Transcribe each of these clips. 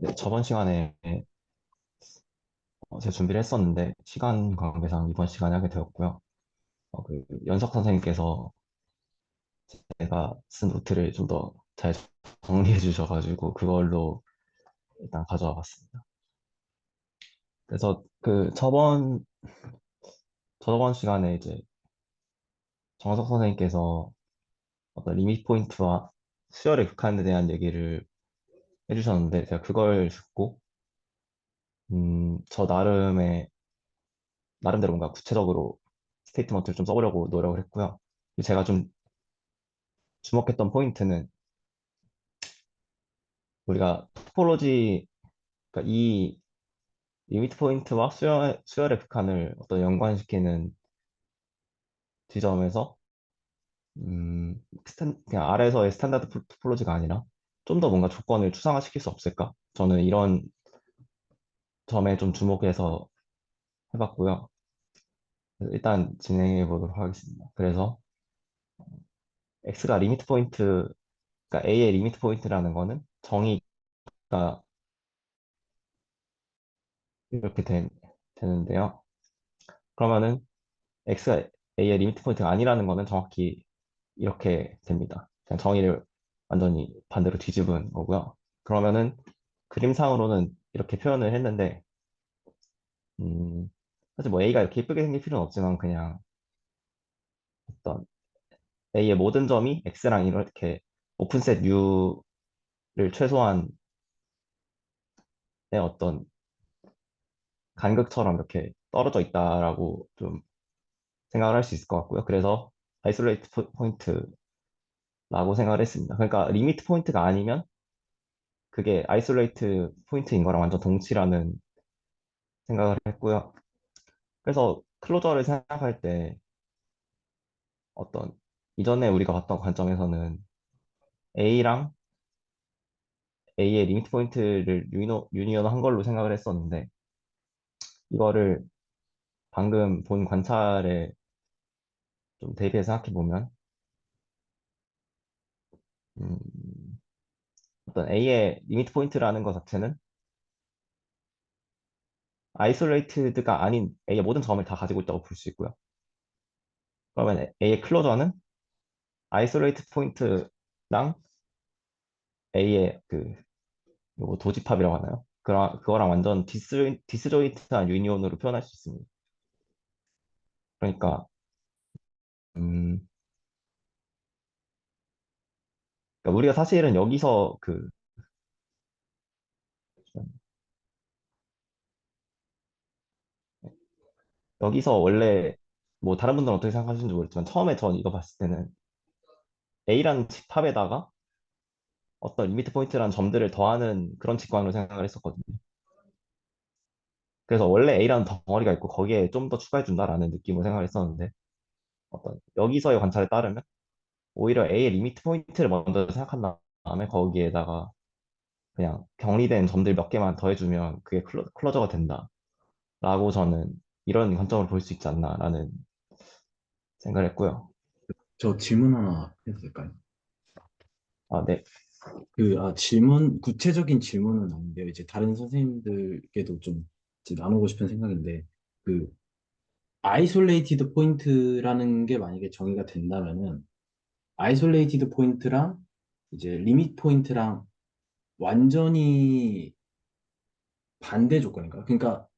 네, 저번 시간에 제가 준비를 했었는데 시간 관계상 이번 시간에 하게 되었고요. 그 연석 선생님께서 제가 쓴 노트를 좀 더 잘 정리해 주셔가지고 그걸로 일단 가져와 봤습니다. 그래서 그 저번 시간에 이제 정석 선생님께서 어떤 리미트 포인트와 수열의 극한에 대한 얘기를 해주셨는데 제가 그걸 듣고 저 나름대로 뭔가 구체적으로 스테이트먼트를 좀 써보려고 노력을 했고요. 제가 좀 주목했던 포인트는 우리가 토포로지, 그러니까 이 리미트 포인트와 수열의 극한을 어떤 연관시키는 지점에서 그냥 아래에서의 스탠다드 토포로지가 아니라 좀 더 뭔가 조건을 추상화시킬 수 없을까? 저는 이런 점에 좀 주목해서 해봤고요. 그래서 일단 진행해 보도록 하겠습니다. 그래서 X가 리미트 포인트, 그러니까 A의 리미트 포인트라는 거는 정의가 이렇게 되는데요. 그러면은 X가 A의 리미트 포인트가 아니라는 거는 정확히 이렇게 됩니다. 그냥 정의를 완전히 반대로 뒤집은 거고요. 그러면은 그림상으로는 이렇게 표현을 했는데, 음, 사실 뭐 A가 이렇게 예쁘게 생길 필요는 없지만 그냥 어떤 A의 모든 점이 X랑 이렇게 오픈셋 U를 최소한의 어떤 간극처럼 이렇게 떨어져 있다라고 좀 생각을 할 수 있을 것 같고요. 그래서 아이솔레이트 포인트라고 생각을 했습니다. 그러니까 리미트 포인트가 아니면 그게 아이솔레이트 포인트인 거랑 완전 동치라는 생각을 했고요. 그래서 클로저를 생각할 때 어떤 이전에 우리가 봤던 관점에서는 A랑 A의 리미트 포인트를 유니언한 걸로 생각을 했었는데 이거를 방금 본 관찰에 좀 대비해서 생각해 보면 음, 어떤 A의 리미트 포인트라는 것 자체는 아이솔레이트드가 아닌 A의 모든 점을 다 가지고 있다고 볼 수 있고요. 그러면 A의 클로저는 아이솔레이트 포인트랑 A의 그 요거 도집합이라고 하나요? 그거랑 완전 디스조인트한 유니온으로 표현할 수 있습니다. 그러니까, 음, 그러니까 우리가 사실은 여기서 원래, 뭐 다른 분들은 어떻게 생각하시는지 모르겠지만, 처음에 전 이거 봤을 때는 A라는 집합에다가 어떤 리미트 포인트라는 점들을 더하는 그런 직관으로 생각을 했었거든요. 그래서 원래 A라는 덩어리가 있고 거기에 좀 더 추가해준다라는 느낌으로 생각을 했었는데, 어떤 여기서의 관찰에 따르면 오히려 A의 리미트 포인트를 먼저 생각한 다음에 거기에다가 그냥 격리된 점들 몇 개만 더해주면 그게 클로저가 된다라고 저는 이런 관점을 볼 수 있지 않나라는 생각을 했고요. 저 질문 하나 해도 될까요? 아, 네. 구체적인 질문은 아닌데요. 이제 다른 선생님들께도 좀 이제 나누고 싶은 생각인데, 그, 아이솔레이티드 포인트라는 게 만약에 정의가 된다면은, 아이솔레이티드 포인트랑 이제 리밋 포인트랑 완전히 반대 조건인가? 그러니까,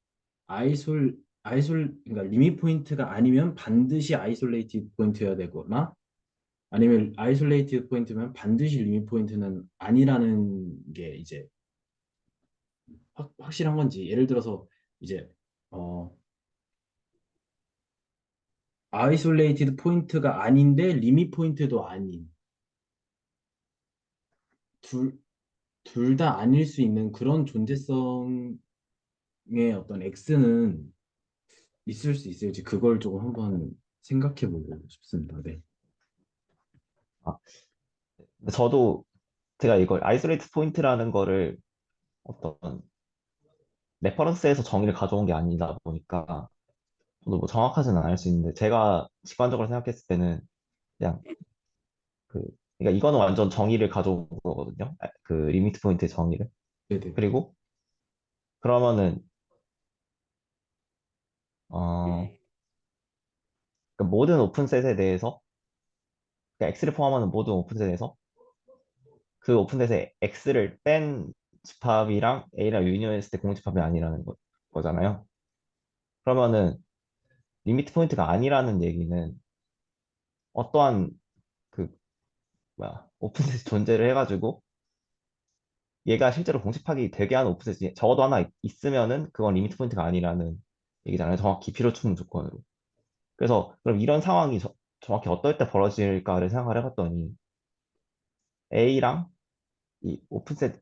그러니까 리밋 포인트가 아니면 반드시 아이솔레이티드 포인트여야 되거나, 아니면 아이솔레이티드 포인트면 반드시 리밋 포인트는 아니라는 게 이제 확실한 건지, 예를 들어서 이제 어 아이솔레이티드 포인트가 아닌데 리밋 포인트도 아닌, 둘 둘 다 아닐 수 있는 그런 존재성의 어떤 X는 있을 수 있을지, 그걸 조금 한번 생각해 보고 싶습니다. 네. 아, 근데 저도 제가 이걸 아이솔레이트 포인트라는 거를 어떤 레퍼런스에서 정의를 가져온 게 아니다 보니까 저도 뭐 정확하지는 않을 수 있는데 제가 직관적으로 생각했을 때는 그냥 그 그러니까 이거는 완전 정의를 가져온 거거든요. 그 리미트 포인트의 정의를. 네네. 그리고 그러면은 어, 그러니까 모든 오픈셋에 대해서 그러니까 X를 포함하는 모든 오픈셋에서 그 오픈셋에 X를 뺀 집합이랑 A랑 유니온했을 때 공집합이 아니라는 거잖아요. 그러면은 리미트 포인트가 아니라는 얘기는 어떠한 그 뭐야 오픈셋이 존재를 해가지고 얘가 실제로 공집합이 되게 하는 오픈셋이 적어도 하나 있으면은 그건 리미트 포인트가 아니라는 얘기잖아요. 정확히 필요충 조건으로. 그래서 그럼 이런 상황이 정확히 어떨 때 벌어질까를 생각을 해봤더니 A랑 이 오픈셋이랑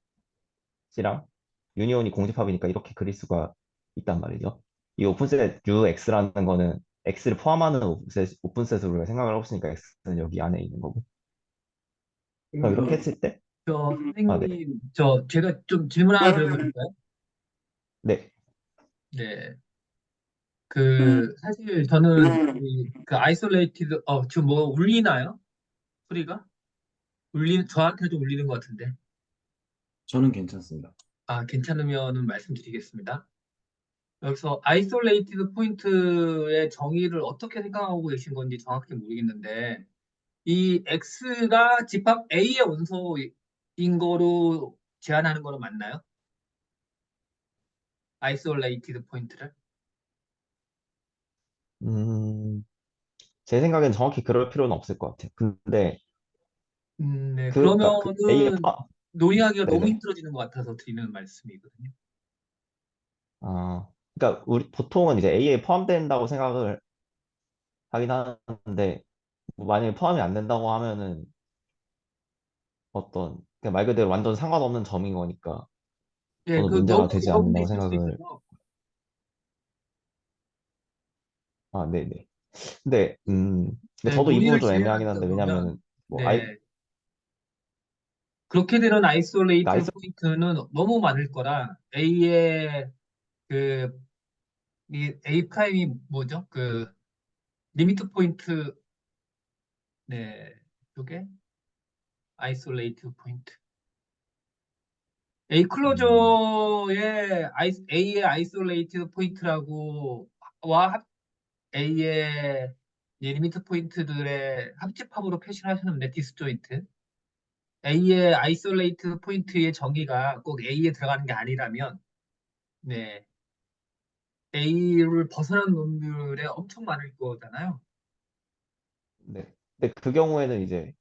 유니온이 공집합이니까 이렇게 그릴 수가 있단 말이죠. 이 오픈셋 UX라는 거는 X를 포함하는 오픈셋으로 우리가 생각을 하고 있으니까 X는 여기 안에 있는 거고. 그럼 이렇게 그러면 했을 때, 아, 네. 선생님, 제가 좀 질문 하나 드려도 될까요? 네. 네. 사실 저는 그 아이솔레이티드, 지금 뭐 울리나요? 소리가? 저한테도 울리는 것 같은데. 저는 괜찮습니다. 아, 괜찮으면은 말씀드리겠습니다. 여기서 아이솔레이티드 포인트의 정의를 어떻게 생각하고 계신 건지 정확히 모르겠는데, 이 X가 집합 A의 원소인 거로 제한하는 거는 맞나요? 아이솔레이티드 포인트를? 음, 제 생각엔 정확히 그럴 필요는 없을 것 같아요. 근데 네. 그러니까 그 A가 그러면은 논의하기가 너무 네네. 힘들어지는 것 같아서 드리는 말씀이거든요. 그러니까 우리 보통은 이제 A에 포함된다고 생각을 하긴 하는데 뭐 만약에 포함이 안 된다고 하면은 어떤 그냥 말 그대로 완전 상관없는 점인 거니까 예, 저도 그 문제가 너무 되지 여러분도 않는다고 있을 수 생각을 있어서. 네네. 근데 근데 네, 저도 이 부분 논의를 좀 애매하긴 진행하기가 한데 그러면, 왜냐면은 뭐 네. 그렇게 되는 그러니까 아이솔레이티드 포인트는 너무 많을 거라 A의 그, 이 A 프라임이 뭐죠? 리미트 포인트, 네. 이게 아이솔레이티드 포인트. A 음, 클로저의 A의 아이솔레이티드 포인트라고 A의 이 리미트 포인트들의 합집합으로 표시를 하셨는데 디스조인트 A의 아이솔레이트 포인트의 정의가 꼭 A에 들어가는 게 아니라면 네 A를 벗어난 놈들에 엄청 많을 거잖아요. 네. 근데 그 경우에는 이제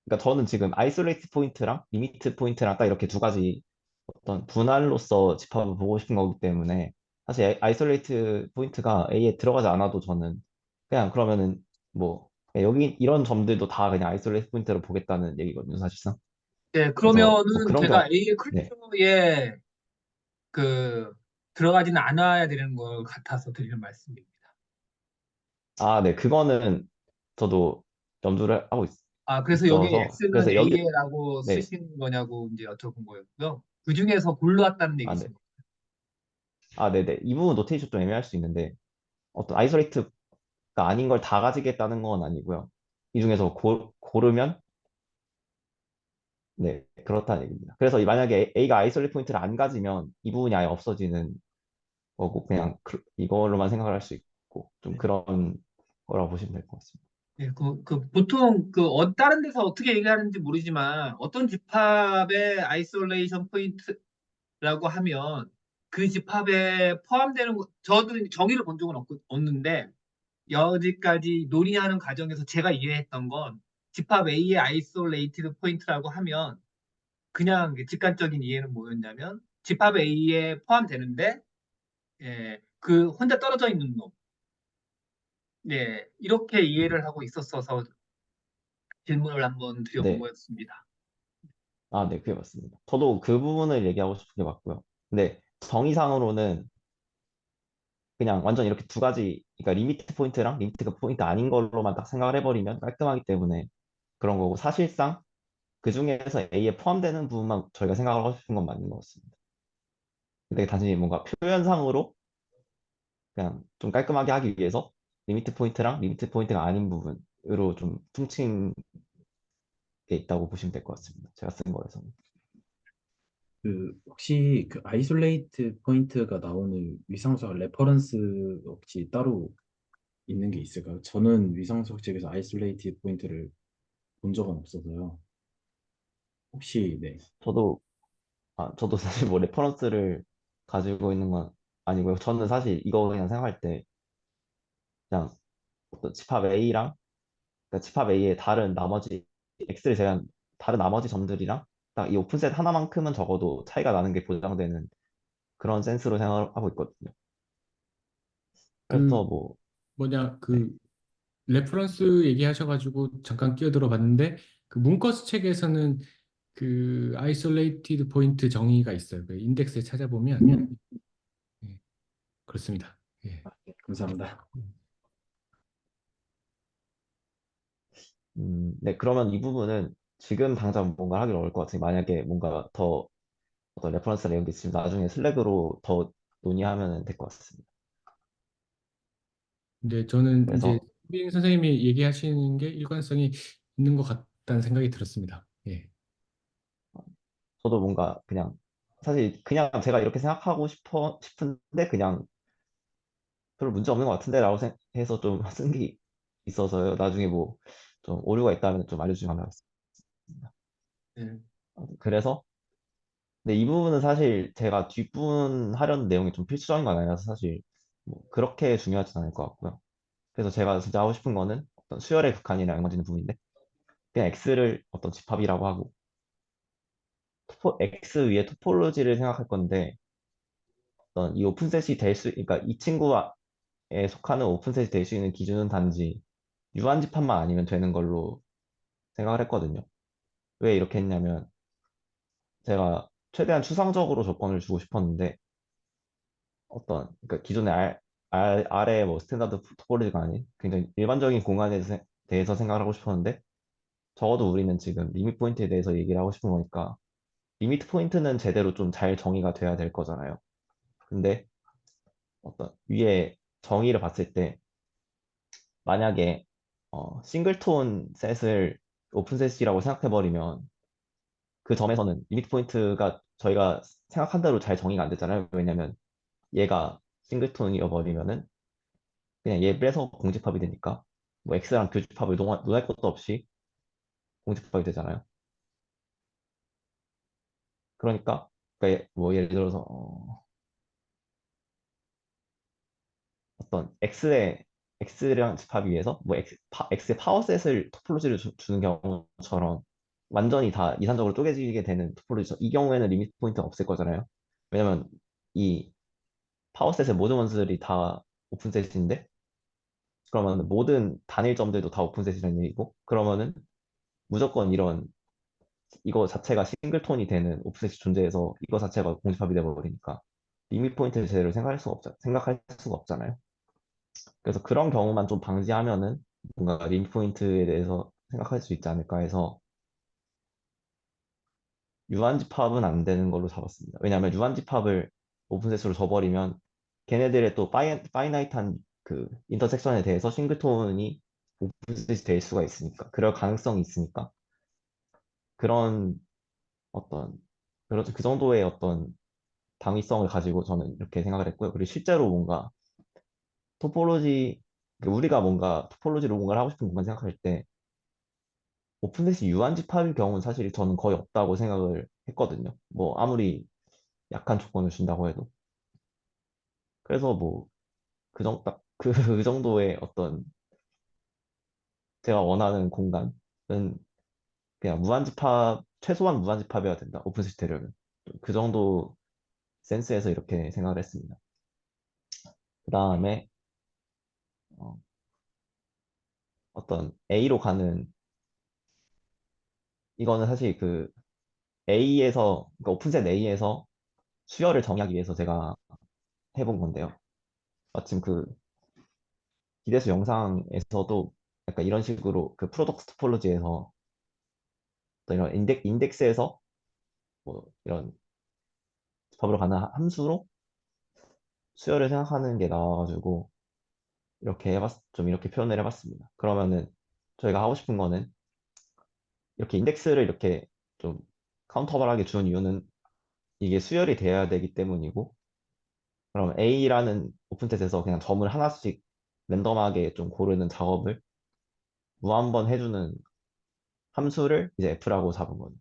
그러니까 저는 지금 아이솔레이트 포인트랑 리미트 포인트랑 딱 이렇게 두 가지 어떤 분할로서 집합을 보고 싶은 거기 때문에 사실 아이솔레이트 포인트가 A에 들어가지 않아도 저는 그냥 그러면은 뭐 그냥 여기 이런 점들도 다 그냥 아이솔레이트 포인트로 보겠다는 얘기거든요, 사실상. 네 그래서 뭐 그러면은 그런 제가 경우 A의 네. 클로저에 그 들어가지는 않아야 되는 것 같아서 드리는 말씀입니다. 네. 그거는 저도 염두를 하고 그래서 여기 있어서 X는 그래서 여기 A라고 네. 쓰신 거냐고 이제 여쭤본 거였고요. 그 중에서 골라왔다는 네. 얘기십니다. 네네. 이 부분 노테이션 좀 애매할 수 있는데 어떤 아이솔레이트가 아닌 걸 다 가지겠다는 건 아니고요. 이 중에서 고르면 네, 그렇다는 얘기입니다. 그래서 만약에 A가 아이솔레이트 포인트를 안 가지면 이 부분이 아예 없어지는 거고 그냥 이걸로만 생각을 할 수 있고 좀 그런 거라고 보시면 될 것 같습니다. 예, 보통, 다른 데서 어떻게 얘기하는지 모르지만, 어떤 집합의 아이솔레이션 포인트라고 하면, 그 집합에 포함되는, 저도 정의를 본 적은 없는데, 여기까지 논의하는 과정에서 제가 이해했던 건, 집합 A의 아이솔레이티드 포인트라고 하면, 그냥 직관적인 이해는 뭐였냐면, 집합 A에 포함되는데, 혼자 떨어져 있는 놈. 네, 이렇게 이해를 하고 있었어서 질문을 한번 드려본 네, 거였습니다. 네, 그게 맞습니다. 저도 그 부분을 얘기하고 싶은 게 맞고요. 근데 정의상으로는 그냥 완전 이렇게 두 가지, 그러니까 리미트 포인트랑 리미트 포인트 아닌 걸로만 딱 생각을 해버리면 깔끔하기 때문에 그런 거고 사실상 그 중에서 A에 포함되는 부분만 저희가 생각을 하고 싶은 건 맞는 것 같습니다. 근데 단순히 뭔가 표현상으로 그냥 좀 깔끔하게 하기 위해서 리미트 포인트랑 리미트 포인트가 아닌 부분으로 좀 퉁친 게 있다고 보시면 될 것 같습니다. 제가 쓴 거에서는. 그 혹시 그 아이솔레이트 포인트가 나오는 위상수학 레퍼런스 혹시 따로 있는 게 있을까요? 저는 위상수학 책에서 아이솔레이트 포인트를 본 적은 없어서요. 혹시 네. 저도 저도 사실 뭐 레퍼런스를 가지고 있는 건 아니고요. 저는 사실 이거 그냥 생각할 때 그냥 어떤 집합 A랑 그러니까 집합 A의 다른 나머지 X를 제외한 다른 나머지 점들이랑 딱 이 오픈셋 하나만큼은 적어도 차이가 나는 게 보장되는 그런 센스로 생각하고 있거든요. 그 그래서 뭐 뭐냐 네. 그 레퍼런스 얘기하셔가지고 잠깐 끼어들어 봤는데 그 문커스 책에서는 그 아이솔레이티드 포인트 정의가 있어요. 그 인덱스에 찾아보면 예, 그렇습니다. 예. 네, 감사합니다. 네, 그러면 이 부분은 지금 당장 뭔가 하기 어려울 것 같으니 만약에 뭔가 더 어떤 레퍼런스 내용이 있으면 나중에 슬랙으로 더 논의하면 될 것 같습니다. 근데 저는 이제 그래서 수빈 선생님이 얘기하시는 게 일관성이 있는 것 같다는 생각이 들었습니다. 예. 저도 뭔가 그냥 사실 그냥 제가 이렇게 생각하고 싶은데 그냥 별로 문제 없는 것 같은데라고 해서 좀 쓴 게 있어서요. 나중에 뭐 좀 오류가 있다면 좀 알려주시면 감사하겠습니다. 네. 그래서 근데 이 부분은 사실 제가 뒷부분 하려는 내용이 좀 필수적인 건 아니라서 사실 뭐 그렇게 중요하진 않을 것 같고요. 그래서 제가 진짜 하고 싶은 거는 어떤 수열의 극한이랑 연관되는 부분인데 그냥 X를 어떤 집합이라고 하고 X 위에 토폴로지를 생각할 건데 어떤 이 오픈셋이 그러니까 이 친구에 속하는 오픈셋이 될 수 있는 기준은 단지 유한집합만 아니면 되는 걸로 생각을 했거든요. 왜 이렇게 했냐면 제가 최대한 추상적으로 조건을 주고 싶었는데 어떤 그러니까 기존의 R의 뭐 스탠다드 토폴로지가 아닌 굉장히 일반적인 공간에 대해서 생각을 하고 싶었는데 적어도 우리는 지금 리밋 포인트에 대해서 얘기를 하고 싶은 거니까 리미트 포인트는 제대로 좀 잘 정의가 돼야 될 거잖아요. 근데 어떤 위에 정의를 봤을 때 만약에 싱글톤 셋을 오픈셋이라고 생각해버리면 그 점에서는 리미트 포인트가 저희가 생각한 대로 잘 정의가 안 됐잖아요. 왜냐면 얘가 싱글톤이어버리면은 그냥 얘 빼서 공집합이 되니까 뭐 X랑 교집합을 논할 것도 없이 공집합이 되잖아요. 그러니까 뭐 예를 들어서 어떤 X랑 집합이 위해서 뭐 X의 파워셋을 토폴로지를 주는 경우처럼 완전히 다 이산적으로 쪼개지게 되는 토폴로지죠. 이 경우에는 리미트 포인트가 없을 거잖아요. 왜냐면 이 파워셋의 모든 원수들이 다 오픈셋인데 그러면 모든 단일 점들도 다 오픈셋이라는 얘기고 그러면은 무조건 이거 자체가 싱글톤이 되는 오프셋이 존재해서 이거 자체가 공집합이 되어버리니까 리밋 포인트를 제대로 생각할 수가 없잖아요. 그래서 그런 경우만 좀 방지하면은 뭔가 리밋 포인트에 대해서 생각할 수 있지 않을까 해서 유한집합은 안 되는 걸로 잡았습니다. 왜냐하면 유한집합을 오픈셋으로 줘버리면 걔네들의 또 파이나이트한 그 인터섹션에 대해서 싱글톤이 오픈셋이 될 수가 있으니까 그럴 가능성이 있으니까 그런 어떤 그 정도의 어떤 당위성을 가지고 저는 이렇게 생각을 했고요. 그리고 실제로 뭔가 토폴로지, 우리가 뭔가 토폴로지로 뭔가를 하고 싶은 공간 생각할 때 오픈셋이 유한집합일 경우는 사실 저는 거의 없다고 생각을 했거든요. 뭐 아무리 약한 조건을 준다고 해도. 그래서 뭐 그 정도의 어떤 제가 원하는 공간은 그냥 최소한 무한집합이어야 된다. 오픈셋이 되려면. 그 정도 센스에서 이렇게 생각을 했습니다. 그 다음에 어떤 A로 가는 이거는 사실 그 A에서 그러니까 오픈셋 A에서 수열을 정의하기 위해서 제가 해본 건데요. 마침 그 기대수 영상에서도 약간 이런 식으로 그 프로덕트 토폴로지에서 어떤 이런 인덱스에서 뭐 이런 집합으로 가는 함수로 수열을 생각하는 게 나와가지고 좀 이렇게 표현을 해봤습니다. 그러면은 저희가 하고 싶은 거는 이렇게 인덱스를 이렇게 좀 카운터블하게 주는 이유는 이게 수열이 돼야 되기 때문이고, 그럼 A라는 오픈셋에서 그냥 점을 하나씩 랜덤하게 좀 고르는 작업을 무한번 해주는 함수를 이제 F라고 잡은 거죠.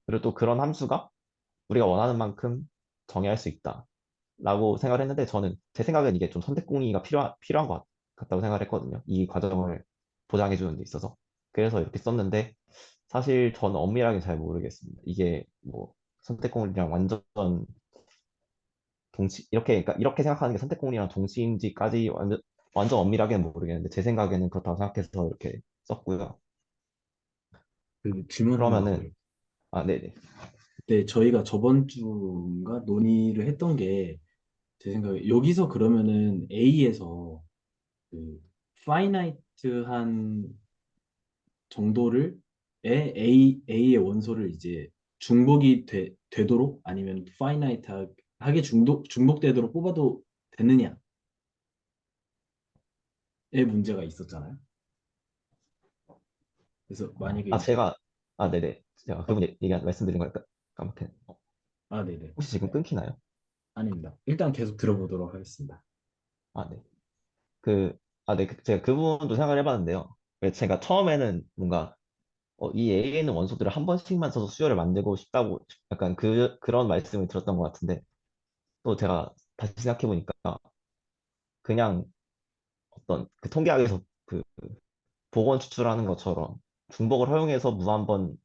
그리고 또 그런 함수가 우리가 원하는 만큼 정의할 수 있다. 라고 생각을 했는데 저는 제 생각엔 이게 좀 선택 공의가 필요한 것 같다고 생각을 했거든요. 이 과정을 보장해 주는 데 있어서. 그래서 이렇게 썼는데 사실 저는 엄밀하게 잘 모르겠습니다. 이게 뭐 선택 공의랑 완전 동치 그러니까 이렇게 생각하는 게 선택 공의랑 동치인지까지 완전 엄밀하게는 모르겠는데 제 생각에는 그렇다고 생각해서 이렇게 썼고요. 그 질문 하나 그러면은 드려요. 네네. 그때 저희가 저번 주인가 논의를 했던 게 제 생각에 여기서 그러면은 A에서 그 파이나이트한 정도를 A의 원소를 이제 중복이 되도록 아니면 파이나이트하게 중복되도록 뽑아도 되느냐의 문제가 있었잖아요. 그래서 만약에 이제 제가 네네. 제가 그분 말씀드린 거니까 까먹겠네. 네네. 혹시 지금 끊기나요? 아닙니다. 일단 계속 들어보도록 하겠습니다. 네. 네. 제가 그 부분도 생각을 해봤는데요. 제가 처음에는 뭔가, 이 A에는 원소들을 한 번씩만 써서 수열을 만들고 싶다고 약간 그런 말씀을 들었던 것 같은데, 또 제가 다시 생각해보니까, 그냥 어떤 그 통계학에서 그 복원 추출하는 것처럼 중복을 허용해서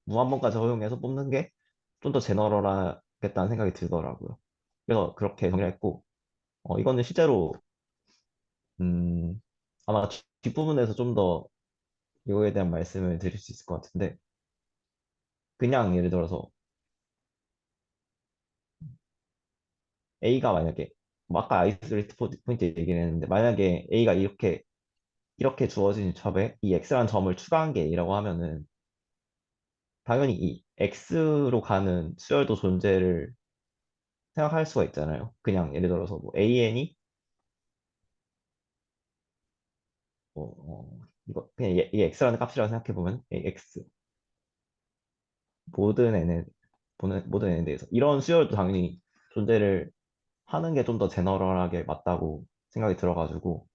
무한번까지 허용해서 뽑는 게 좀 더 제너럴하겠다는 생각이 들더라고요. 그래서 그렇게 정리했고, 이거는 실제로, 음, 아마 뒷부분에서 좀 더 이거에 대한 말씀을 드릴 수 있을 것 같은데, 그냥 예를 들어서 A가 만약에, 뭐 아까 아이솔레이트 포인트 얘기를 했는데, 만약에 A가 이렇게 주어진 첩에 이 X라는 점을 추가한 게 A라고 하면은, 당연히 이 X로 가는 수열도 존재를 생각할 수가 있잖아요. 그냥 예를 들어서 뭐 AN이, 이거, 그냥 이게 X라는 값이라고 생각해보면, X, 모든 N에, 모든 N에 대해서. 이런 수열도 당연히 존재를 하는 게 좀 더 제너럴하게 맞다고 생각이 들어가지고,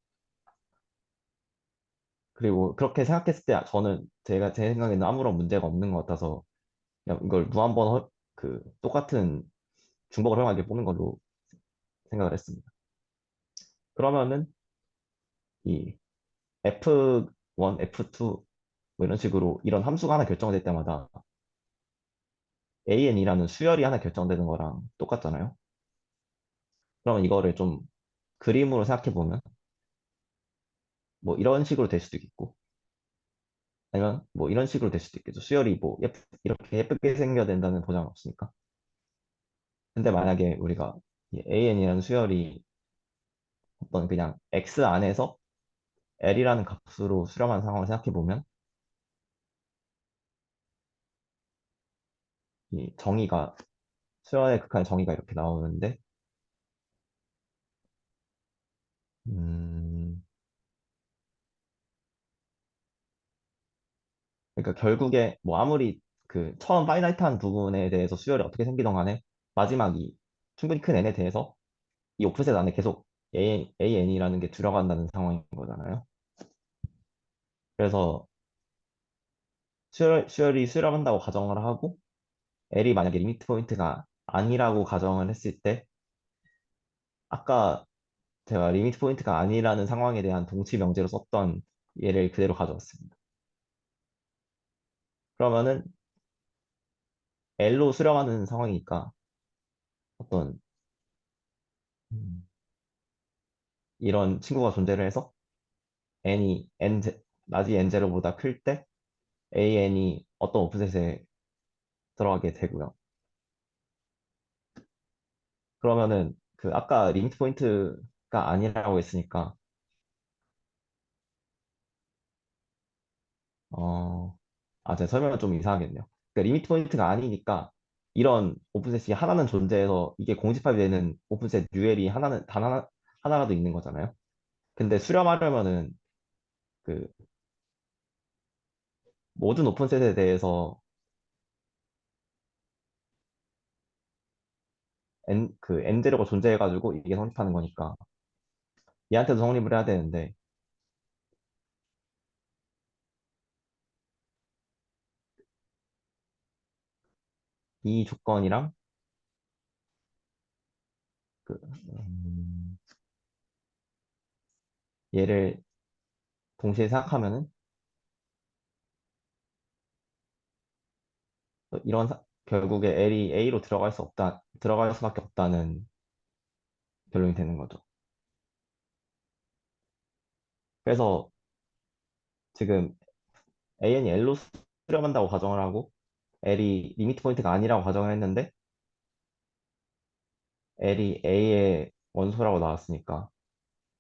그리고 그렇게 생각했을 때 저는 제 생각에는 아무런 문제가 없는 것 같아서 그냥 이걸 똑같은 중복을 활용하게 뽑는 걸로 생각을 했습니다. 그러면은 이 F1, F2 뭐 이런 식으로 이런 함수가 하나 결정될 때마다 AN이라는 수열이 하나 결정되는 거랑 똑같잖아요. 그러면 이거를 좀 그림으로 생각해 보면 뭐 이런 식으로 될 수도 있고 아니면 뭐 이런 식으로 될 수도 있겠죠. 수열이 뭐 이렇게 예쁘게 생겨야 된다는 보장은 없으니까. 근데 만약에 우리가 이 AN이라는 수열이 어떤 그냥 X 안에서 L이라는 값으로 수렴한 상황을 생각해 보면 이 정의가 수열의 극한의 정의가 이렇게 나오는데 음, 그러니까 결국에 뭐 아무리 그 처음 파이나이트한 부분에 대해서 수열이 어떻게 생기던 간에 마지막이 충분히 큰 n에 대해서 이 오프셋 안에 계속 AN이라는 게 들어간다는 상황인 거잖아요. 그래서 수열이 수렴한다고 가정을 하고 L이 만약에 리미트 포인트가 아니라고 가정을 했을 때 아까 제가 리미트 포인트가 아니라는 상황에 대한 동치 명제로 썼던 예를 그대로 가져왔습니다. 그러면은 L로 수렴하는 상황이니까 어떤 음, 이런 친구가 존재를 해서 n이 낮이 n0보다 클 때 an이 어떤 오프셋에 들어가게 되고요. 그러면은 그 아까 리미트 포인트가 아니라고 했으니까 어, 제가 설명은 좀 이상하겠네요. 그러니까 리미트 포인트가 아니니까 이런 오픈셋이 하나는 존재해서 이게 공집합이 되는 오픈셋 UL이 하나라도 있는 거잖아요. 근데 수렴하려면은 그 모든 오픈셋에 대해서 그 n제로가 존재해가지고 이게 성립하는 거니까 얘한테도 성립을 해야 되는데 이 조건이랑 그, 얘를 동시에 생각하면은 결국에 L이 A로 들어갈 수밖에 없다는 결론이 되는 거죠. 그래서 지금 AN이 L로 수렴한다고 가정을 하고 L이 리미트 포인트가 아니라고 가정을 했는데 L이 A의 원소라고 나왔으니까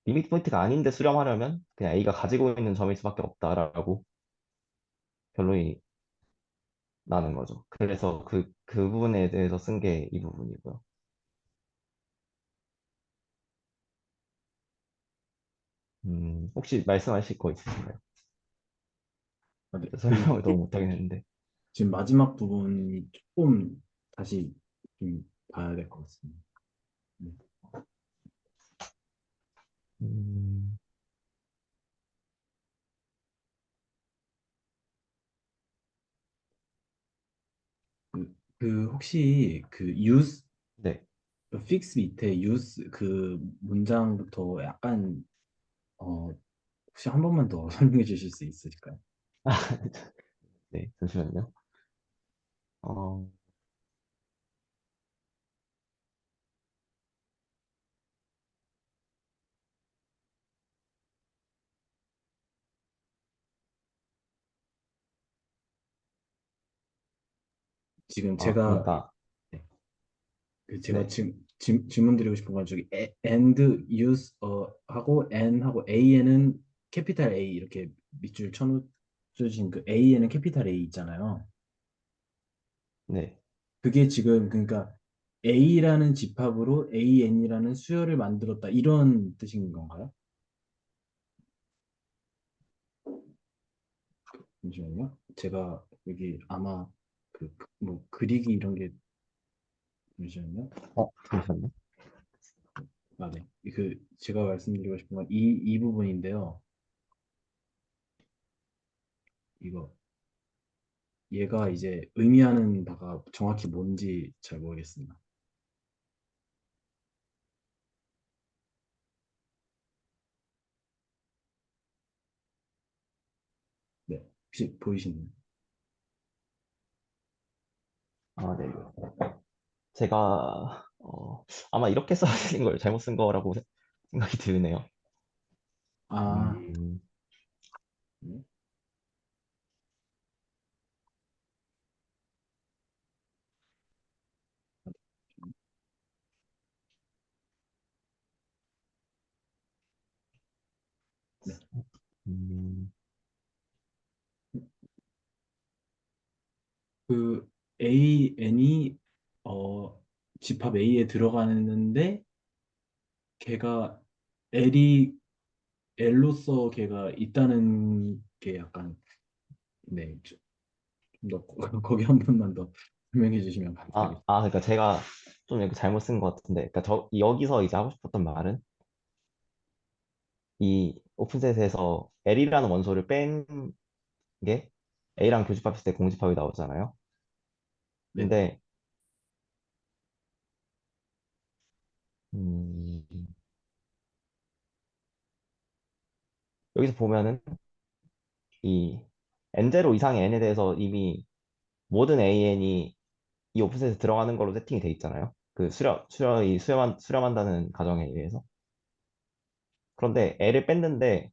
리미트 포인트가 아닌데 수렴하려면 그냥 A가 가지고 있는 점일 수밖에 없다라고 결론이 나는 거죠. 그래서 그 부분에 대해서 쓴 게 이 부분이고요. 혹시 말씀하실 거 있으신가요? 아, 네. 설명을 너무 못하긴 했는데. 지금 마지막 부분이 조금 다시 좀 봐야 될 것 같습니다. 네. 음, 혹시 그 use 네. fix 밑에 use 그 문장부터 약간 혹시 한 번만 더 설명해 주실 수 있으실까요? 네, 잠시만요. 어, 지금 제가 그러니까, 제가 네, 지금 질문 드리고 싶은 건 저기 and use 하고 n 하고 a는 캐피탈 A 이렇게 밑줄 쳐주신 그 a는 캐피탈 A 있잖아요. 네. 그게 지금 그러니까 A라는 집합으로 AN이라는 수열을 만들었다 이런 뜻인 건가요? 잠시만요. 제가 여기 아마 뭐 그리기 이런 게 잠시만요. 잠시만요. 아, 네. 제가 말씀드리고 싶은 건 이 부분인데요. 이거 얘가 이제 의미하는 바가 정확히 뭔지 잘 모르겠습니다. 네. 혹시 보이시나요? 네. 제가, 아마 이렇게 써진 걸 잘못 쓴 거라고 생각이 드네요. 아, 음, 네. 네. 음, 그 AN이 집합 A에 들어가는데 걔가 L이 L로서 걔가 있다는 게 약간 네, 좀 더 거기 한 번만 더 설명해 주시면 감사하겠습니다. 그러니까 제가 좀 이렇게 잘못 쓴 것 같은데, 그러니까 여기서 이제 하고 싶었던 말은 이 오픈셋에서 L이라는 원소를 뺀 게 A랑 교집합했을 때 공집합이 나오잖아요. 네, 근데 음, 여기서 보면은 이 n0 이상의 n에 대해서 이미 모든 an이 이 오픈셋에 들어가는 걸로 세팅이 돼 있잖아요. 그 수렴한다는 가정에 의해서. 그런데 L을 뺐는데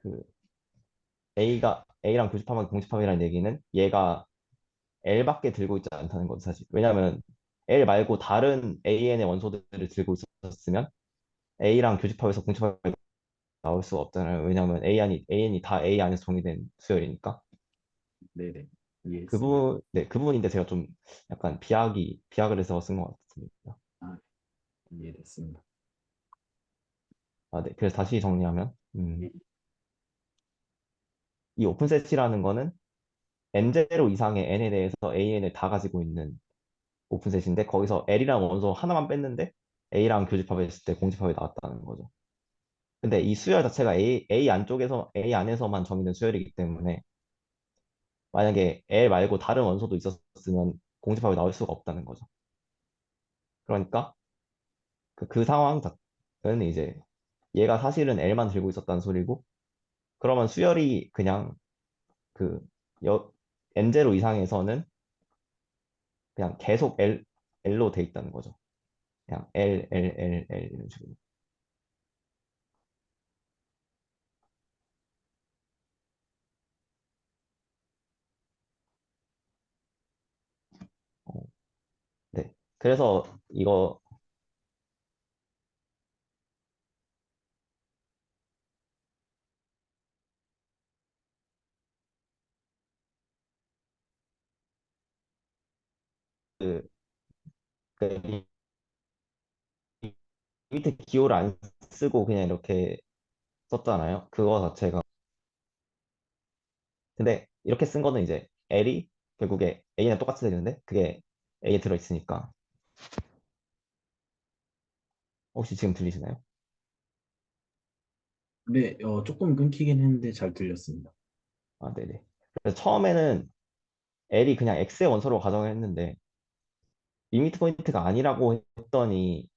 그 A랑 교집합하고 공집합이라는 얘기는 얘가 L밖에 들고 있지 않다는 거죠, 사실. 왜냐하면 L 말고 다른 AN의 원소들을 들고 있었으면 A랑 교집합에서 공집합이 나올 수가 없잖아요. 왜냐하면 AN이 다 A 안에서 정의된 수열이니까. 네, 네, 이해했습니다. 네, 그 부분인데 제가 좀 약간 비약을 해서 쓴 것 같습니다. 아, 이해됐습니다. 네. 그래서 다시 정리하면, 예, 이 오픈셋이라는 거는 N0 이상의 N에 대해서 AN을 다 가지고 있는 오픈셋인데 거기서 L이랑 원소 하나만 뺐는데 A랑 교집합했을 때 공집합이 나왔다는 거죠. 근데 이 수열 자체가 A 안에서만 정의된 수열이기 때문에 만약에 L 말고 다른 원소도 있었으면 공집합이 나올 수가 없다는 거죠. 그러니까 그 상황은 이제 얘가 사실은 L만 들고 있었다는 소리고 그러면 수열이 그냥 그 여, N0 이상에서는 그냥 계속 L로 돼 있다는 거죠. 그냥 L 이런 식으로. 어, 네. 그래서 이거 그, 그 밑에 기호를 안 쓰고 그냥 이렇게 썼잖아요. 그거 자체가. 근데 이렇게 쓴 거는 이제 L이 결국에 A랑 똑같이 되는데 그게 A에 들어있으니까. 혹시 지금 들리시나요? 네, 조금 끊기긴 했는데 잘 들렸습니다. 아, 네네. 그래서 처음에는 L이 그냥 X의 원소로 가정을 했는데 리미트 포인트가 아니라고 했더니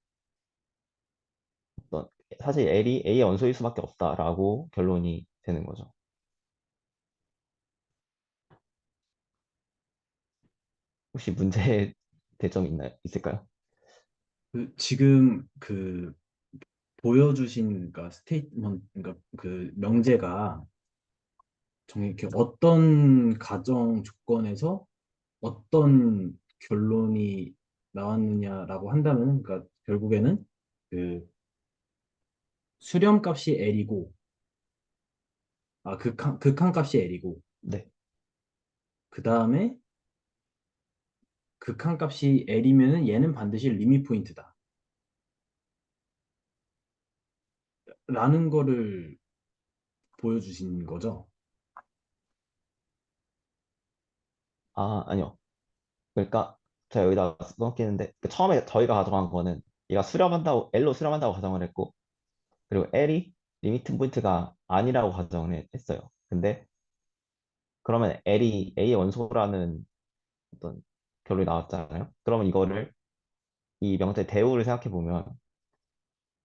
어떤 사실 L이 A의 원소일 수밖에 없다라고 결론이 되는 거죠. 혹시 문제 대점 있을까요? 지금 보여주신 그러니까 스테이트먼트 그러니까 그 명제가 정확히 어떤 가정 조건에서 어떤 결론이 나왔느냐라고 한다면 그러니까 결국에는 그 수렴값이 L이고 극한값이 L이고 네. 그 다음에 극한값이 L이면은 얘는 반드시 리밋 포인트다 라는 거를 보여주신 거죠. 아, 아니요. 그러니까 제가 여기다 써놓겠는데 처음에 저희가 가정한 거는 얘가 수렴한다고 L로 수렴한다고 가정을 했고 그리고 L이 리미트 포인트가 아니라고 가정을 했어요. 근데 그러면 L이 A의 원소라는 어떤 결론이 나왔잖아요. 그러면 이거를 이 명제 대우를 생각해 보면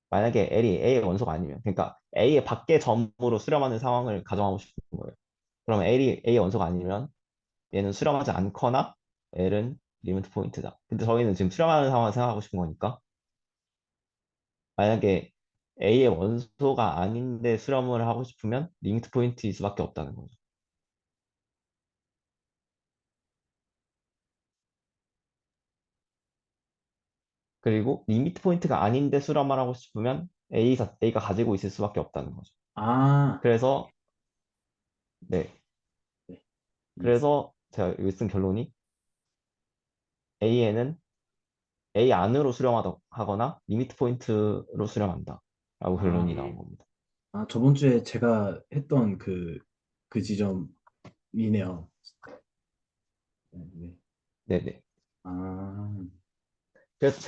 만약에 L이 A의 원소가 아니면 그러니까 A의 밖의 점으로 수렴하는 상황을 가정하고 싶은 거예요. 그러면 L이 A의 원소가 아니면 얘는 수렴하지 않거나 L은 리미트 포인트다. 근데 저희는 지금 수렴하는 상황을 생각하고 싶은 거니까 만약에 A의 원소가 아닌데 수렴을 하고 싶으면 리미트 포인트일 수밖에 없다는 거죠. 그리고 리미트 포인트가 아닌데 수렴을 하고 싶으면 A가 가지고 있을 수밖에 없다는 거죠. 아, 그래서 네. 네, 이해했습니다. 그래서 제가 여기 쓴 결론이 A에는 A 안으로 수렴하거나 리미트 포인트로 수렴한다. 라고 아, 결론이 나온 겁니다. 저번 주에 제가 했던 그 지점이네요. 네, 네. 네네. 아, 그래서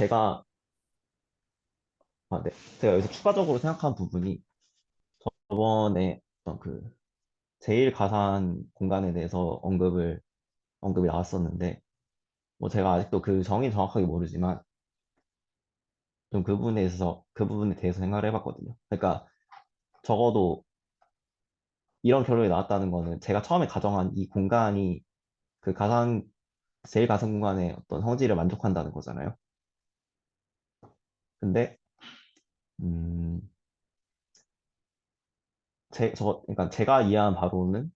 네. 제가 여기서 추가적으로 생각한 부분이 저번에 어떤 제일 가산 공간에 대해서 언급이 나왔었는데, 뭐 제가 아직도 그 정의 정확하게 모르지만, 좀 그 부분에 대해서 생각을 해봤거든요. 그러니까 적어도 이런 결론이 나왔다는 거는 제가 처음에 가정한 이 공간이 그 제일 가상 공간의 어떤 성질을 만족한다는 거잖아요. 근데, 음, 그러니까 제가 이해한 바로는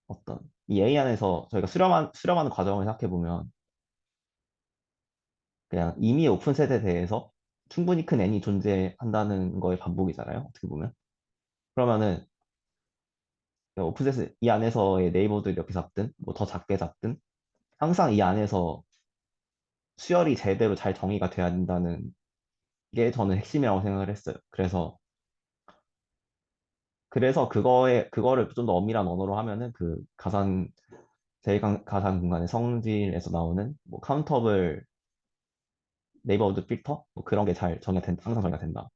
어떤 이 A 안에서 저희가 수렴하는 과정을 생각해보면 그냥 이미 오픈 셋에 대해서 충분히 큰 N이 존재한다는 거의 반복이잖아요. 어떻게 보면. 그러면은 오픈셋 이 안에서의 네이버들이 이렇게 잡든 뭐 더 작게 잡든 항상 이 안에서 수열이 제대로 잘 정의가 돼야 된다는 게 저는 핵심이라고 생각을 했어요. 그래서 그거를 좀 더 엄밀한 언어로 하면은 그 가상 가상 공간의 성질에서 나오는 뭐 카운터블 네이버후드 필터 뭐 그런 게 잘 항상 정의가 된다가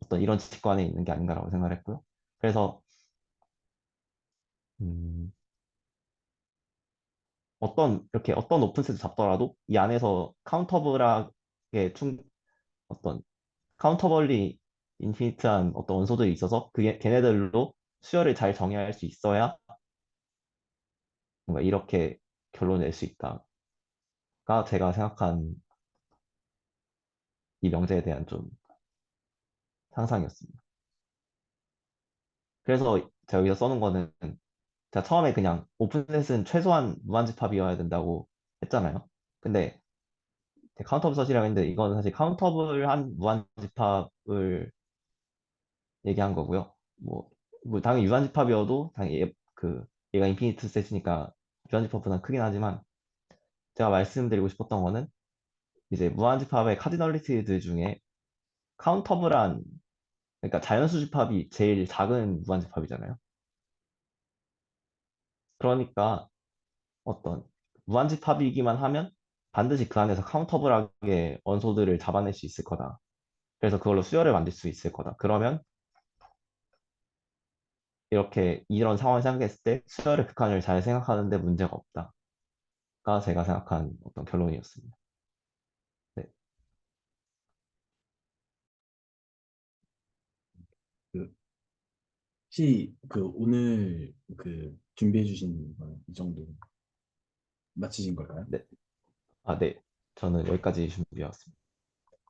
어떤 이런 직관에 있는 게 아닌가라고 생각을 했고요. 그래서 음, 어떤 오픈셋을 잡더라도 이 안에서 카운터블하게 어떤 카운터블리 인피니트한 어떤 원소들이 있어서 걔네들로 수열을 잘 정의할 수 있어야 뭔가 이렇게 결론을 낼 수 있다가 제가 생각한 이 명제에 대한 좀 상상이었습니다. 그래서 제가 여기서 써놓은 거는 제가 처음에 그냥 오픈셋은 최소한 무한집합이어야 된다고 했잖아요. 근데 카운터블 서식이라고 했는데 이거는 사실 카운터블한 무한집합을 얘기한 거고요. 뭐 당연히 유한집합이어도 당연히 얘가 인피니트 셋이니까 유한집합보다 크긴 하지만 제가 말씀드리고 싶었던 거는 이제 무한집합의 카디널리티들 중에 카운터블한 그러니까 자연수집합이 제일 작은 무한집합이잖아요. 그러니까 어떤 무한집합이기만 하면 반드시 그 안에서 카운터블하게 원소들을 잡아낼 수 있을 거다. 그래서 그걸로 수열을 만들 수 있을 거다. 그러면 이렇게 이런 상황을 생각했을 때 수열의 극한을 잘 생각하는데 문제가 없다가 제가 생각한 어떤 결론이었습니다. 네, 그 혹시 그 오늘 그 준비해 주신 이 정도 마치신 걸까요? 네, 네. 저는 여기까지 준비해왔습니다.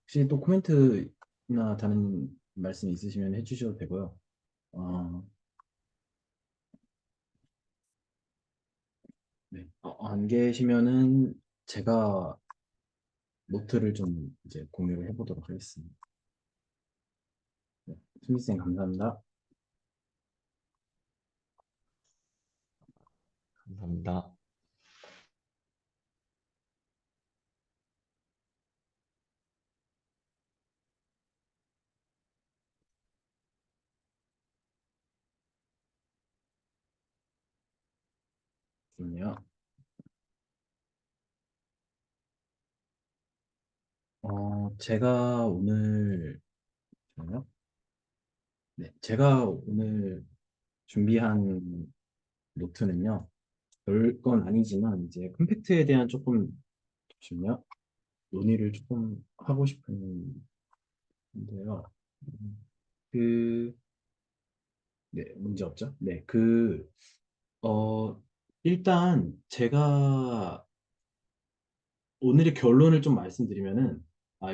혹시 또 코멘트나 다른 말씀 있으시면 해주셔도 되고요. 네. 안 계시면은 제가 노트를 좀 이제 공유를 해보도록 하겠습니다. 네. 스미쌤 감사합니다. 감사합니다. 좋네요. 제가 오늘 잠깐만요. 네, 제가 오늘 준비한 노트는요. 별건 아니지만 이제 컴팩트에 대한 조금 잠시만요. 논의를 조금 하고 싶은데요. 음, 그, 네, 문제 없죠? 네, 어, 일단 제가 오늘의 결론을 좀 말씀드리면은,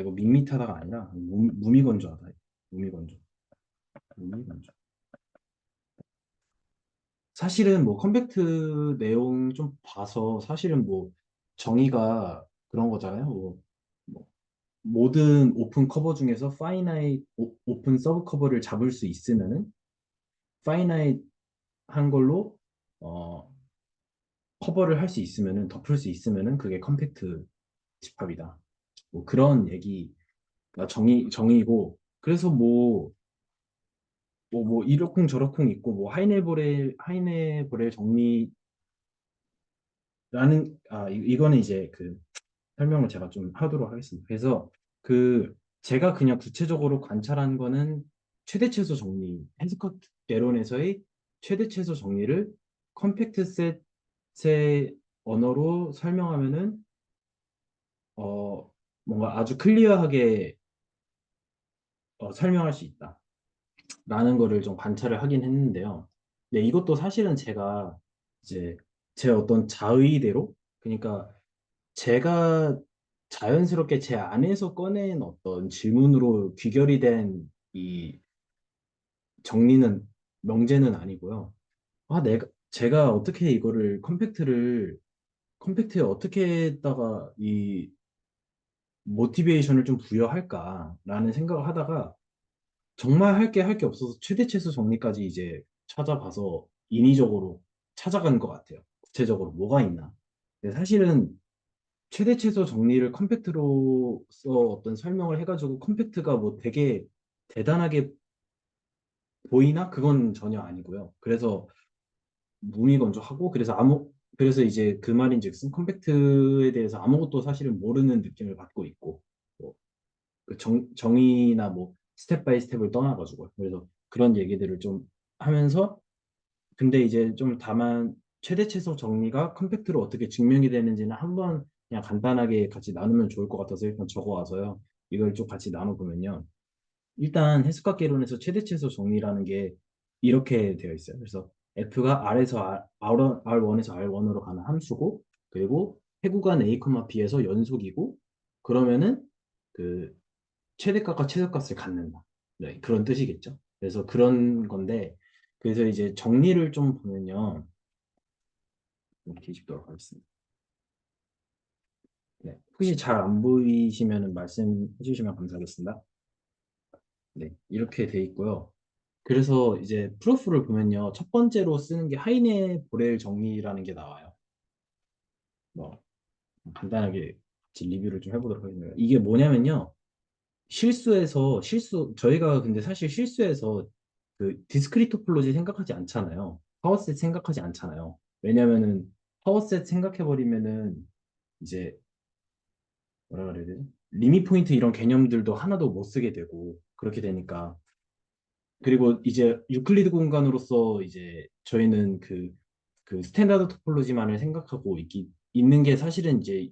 이거 밋밋하다가 아니라 무미건조하다. 무미건조. 무미건조. 사실은 뭐 컴팩트 내용 좀 봐서 사실은 뭐 정의가 그런 거잖아요. 뭐 모든 오픈 커버 중에서 파이나이트 오픈 서브 커버를 잡을 수 있으면은 파이나이트 한 걸로 어, 커버를 할 수 있으면은 덮을 수 있으면은 그게 컴팩트 집합이다. 뭐 그런 얘기가 정의고 그래서 뭐 이러쿵 저러쿵 있고 뭐 하이네보렐 정리라는 이거는 이제 그 설명을 제가 좀 하도록 하겠습니다. 그래서 제가 그냥 구체적으로 관찰한 거는 최대 최소 정리, 헨스커트 개론에서의 최대 최소 정리를 컴팩트 셋의 언어로 설명하면은 뭔가 아주 클리어하게 설명할 수 있다라는 거를 좀 관찰을 하긴 했는데요. 네, 이것도 사실은 제가 이제 제 어떤 자의대로 그러니까 제가 자연스럽게 제 안에서 꺼낸 어떤 질문으로 귀결이 된 이 정리는 명제는 아니고요. 제가 어떻게 이거를 컴팩트에 어떻게다가 이 모티베이션을 좀 부여할까라는 생각을 하다가 정말 할 게 없어서 최대 최소 정리까지 이제 찾아봐서 인위적으로 찾아간 것 같아요. 구체적으로 뭐가 있나. 근데 사실은 최대 최소 정리를 컴팩트로서 어떤 설명을 해가지고 컴팩트가 뭐 되게 대단하게 보이나? 그건 전혀 아니고요. 그래서 무미건조하고 그래서 그래서 이제 그 말인즉슨 컴팩트에 대해서 아무것도 사실은 모르는 느낌을 받고 있고 뭐 그 정의나 뭐 스텝 바이 스텝을 떠나가지고 그래서 그런 얘기들을 좀 하면서 근데 이제 좀 다만 최대 최소 정리가 컴팩트로 어떻게 증명이 되는지는 한번 그냥 간단하게 같이 나누면 좋을 것 같아서 일단 적어와서요. 이걸 좀 같이 나눠보면요. 일단 해석학개론에서 최대 최소 정리라는 게 이렇게 되어 있어요. 그래서 F가 R1에서 R1으로 가는 함수고 그리고 해구간 A, B에서 연속이고 그러면은 그 최대값과 최소값을 갖는다. 네, 그런 뜻이겠죠. 그래서 그런 건데 그래서 이제 정리를 좀 보면요. 좀 뒤집도록 하겠습니다. 네, 혹시 잘 안 보이시면 말씀해 주시면 감사하겠습니다. 네, 이렇게 돼 있고요. 그래서 이제 프로프를 보면요. 첫 번째로 쓰는 게 하이네 보렐 정리라는 게 나와요. 뭐 간단하게 같이 리뷰를 좀 해보도록 하겠습니다. 이게 뭐냐면요. 저희가 근데 사실 실수해서 그 디스크리트 토폴로지 생각하지 않잖아요. 파워셋 생각하지 않잖아요. 왜냐면은 파워셋 생각해버리면은 이제 뭐라 그래야 되지? 리밋 포인트 이런 개념들도 하나도 못 쓰게 되고 그렇게 되니까 그리고 이제 유클리드 공간으로서 이제 저희는 그 스탠다드 토폴로지만을 생각하고 있는 게 사실은 이제